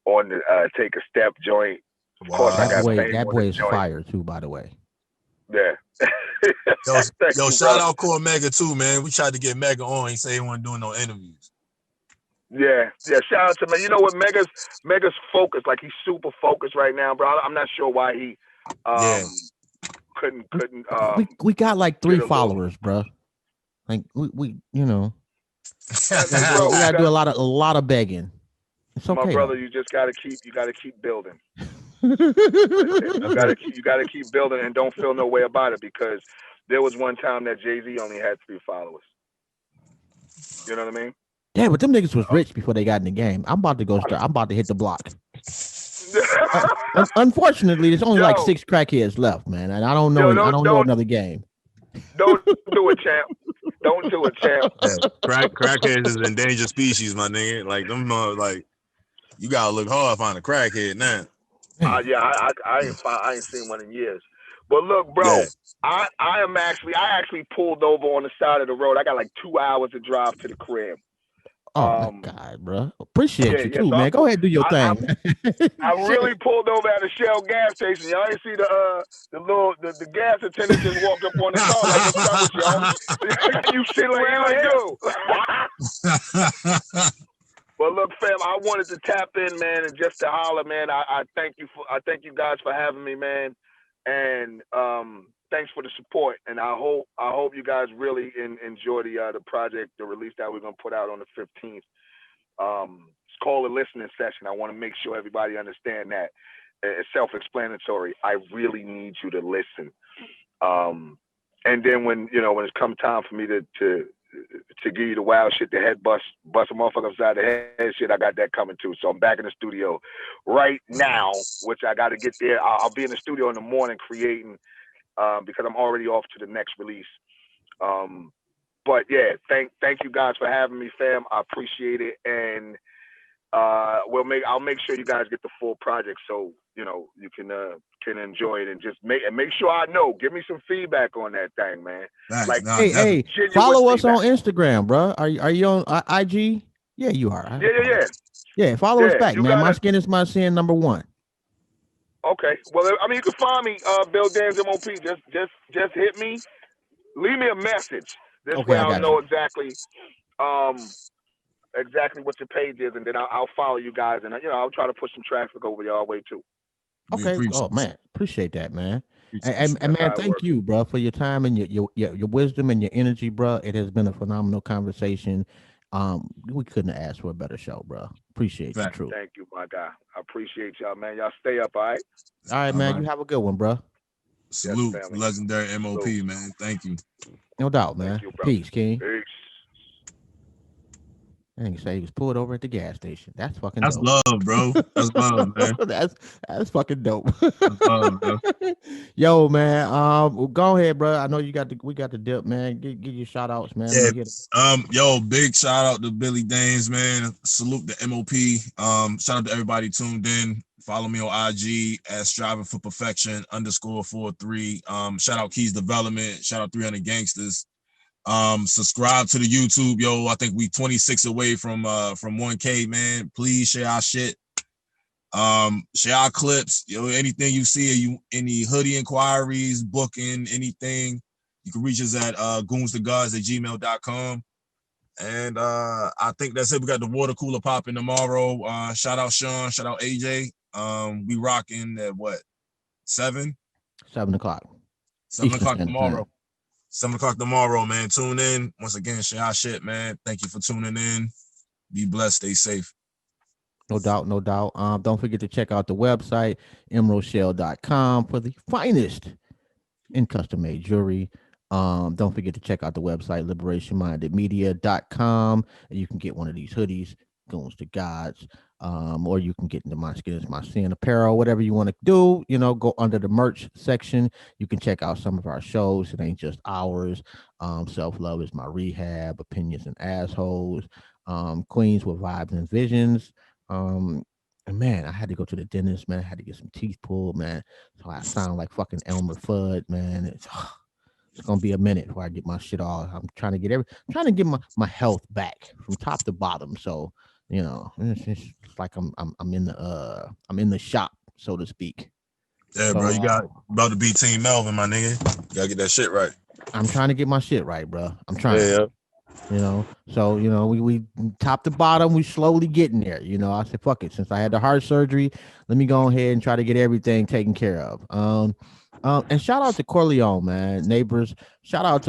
S2: on the Take a Step joint. Of course, I got Fame
S1: That
S2: on
S1: boy
S2: the
S1: is
S2: joint.
S1: fire too, by the way.
S2: Yeah.
S4: Yo,
S2: Thank
S4: yo,
S2: you,
S4: shout
S2: brother.
S4: out Core Mega too, man. We tried to get Mega on. He said he wasn't doing no interviews.
S2: Yeah. Shout out to man. You know what? Mega's focused. Like he's super focused right now, bro. I'm not sure why he
S4: Yeah.
S2: couldn't
S1: We got like 3
S2: get a little.
S1: followers, bro. Like we you know
S2: Bro,
S1: we gotta do a lot of begging. It's
S2: my
S1: okay
S2: brother,
S1: though.
S2: you gotta keep building.
S1: Right.
S2: You gotta keep building and don't feel no way about it because there was one time that Jay-Z only had 3 followers. You know what I mean?
S1: Yeah, but them niggas was rich before they got in the game. I'm about to go start. I'm about to hit the block. Unfortunately, there's only like
S2: Yo.
S1: 6 crackheads left, man, and I don't know.
S2: Yo,
S1: I don't know another game.
S2: Don't do it, champ. Don't do it, champ.
S4: Yeah. Crackheads is an endangered species, my nigga. Like them, like you gotta look hard to find a crackhead now.
S2: Yeah, I ain't seen one in years. But look, bro,
S4: Yeah.
S2: I actually pulled over on the side of the road. I got like 2 hours to drive to the crib.
S1: Oh my God, bro! Appreciate you too,
S2: so
S1: man. Go ahead, do your thing.
S2: I really pulled over at a Shell gas station. Y'all ain't see the gas attendant just walked up on the car like, "What's up with y'all?" You sit around here. Well, look, fam, I wanted to tap in, man, and just to holler, man. I thank you guys for having me, man, and thanks for the support. And I hope you guys really enjoy the project, the release that we're gonna put out on the 15th. It's called a listening session. I want to make sure everybody understand that. It's self-explanatory. I really need you to listen. And then when it's come time for me to give you the wild shit, the head bust a motherfucker upside the head shit, I got that coming too. So I'm back in the studio right now, which I got to get there. I'll be in the studio in the morning creating because I'm already off to the next release. But yeah, thank you guys for having me, fam. I appreciate it, and I'll make sure you guys get the full project so you can enjoy it and just make sure I know. Give me some feedback on that thing, man.
S4: Like,
S1: hey, follow us on Instagram, bro. Are you on IG? Yeah, you are. Yeah, follow us back, man. My skin is my sin, #1.
S2: Okay. Well, I mean, you can find me, Bill Danze MOP. Just hit me. Leave me a message. This way I'll know exactly what your page is, and then I'll follow you guys, and I'll try to push some traffic over y'all way too.
S1: Okay. Oh man, appreciate that, man. And man, thank you, bro, for your time and your wisdom and your energy, bro. It has been a phenomenal conversation. We couldn't have asked for a better show, bro. Appreciate you, true.
S2: Thank you, my guy. I appreciate y'all, man. Y'all stay up, all right?
S1: All right, man. You have a good one, bro.
S4: Salute, yes, legendary MOP, man. Thank you.
S1: No doubt, man. You, peace, King.
S2: Peace.
S1: And he say he was pulled over at the gas station. That's fucking
S4: dope. Love, bro. That's love, man.
S1: that's fucking dope. That's love, bro. Yo, man. Go ahead, bro. I know we got the dip, man. Give your shout outs, man.
S4: Yeah. Yo, big shout out to Billy Danes, man. Salute the MOP. Shout out to everybody tuned in. Follow me on IG at Striving for Perfection _43. Shout out Keys Development. Shout out 300 Gangsters. Subscribe to the YouTube, yo. I think we 26 away from 1K, man. Please share our shit. Share our clips, anything you see, any hoodie inquiries, booking, anything, you can reach us at goonsthegods@gmail.com. And I think that's it. We got the water cooler popping tomorrow. Shout out Sean, shout out AJ. We rocking at what, 7?
S1: 7 o'clock
S4: 7
S1: Eastern
S4: o'clock
S1: Standard
S4: tomorrow.
S1: Time.
S4: 7 o'clock tomorrow, man. Tune in. Once again, share our shit, man. Thank you for tuning in. Be blessed. Stay safe.
S1: No doubt, no doubt. Don't forget to check out the website, emeraldshell.com, for the finest in custom made jewelry. Don't forget to check out the website, liberationmindedmedia.com, and you can get one of these hoodies, Goons to Gods, or you can get into my skins, my sin apparel, whatever you want to do. Go under the merch section. You can check out some of our shows. It ain't just ours. Self Love is my rehab, Opinions and Assholes, Queens with Vibes and Visions. And man, I had to go to the dentist, man. I had to get some teeth pulled, man. So I sound like fucking Elmer Fudd, man. It's gonna be a minute before I get my shit all. I'm trying to get my health back from top to bottom. So it's like I'm in the shop, so to speak.
S4: Yeah,
S1: So
S4: bro, you got about to be Team Melvin, my nigga. You gotta get that shit right.
S1: I'm trying to get my shit right, bro. I'm trying.
S4: Yeah.
S1: So we top to bottom, we slowly getting there. I said, fuck it, since I had the heart surgery, let me go ahead and try to get everything taken care of. And shout out to Corleone, man, neighbors. Shout out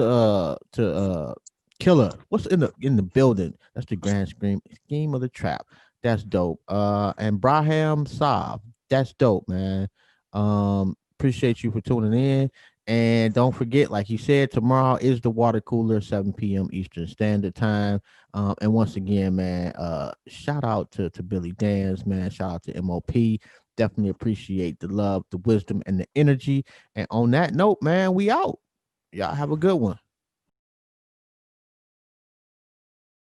S1: to Killer. What's in the building? That's the grand scheme of the trap. That's dope. And Braham Saab. That's dope, man. Appreciate you for tuning in. And don't forget, like you said, tomorrow is the water cooler, 7 p.m. Eastern Standard Time. And once again, man, shout out to Billy Danze, man. Shout out to MOP. Definitely appreciate the love, the wisdom, and the energy. And on that note, man, we out. Y'all have a good one.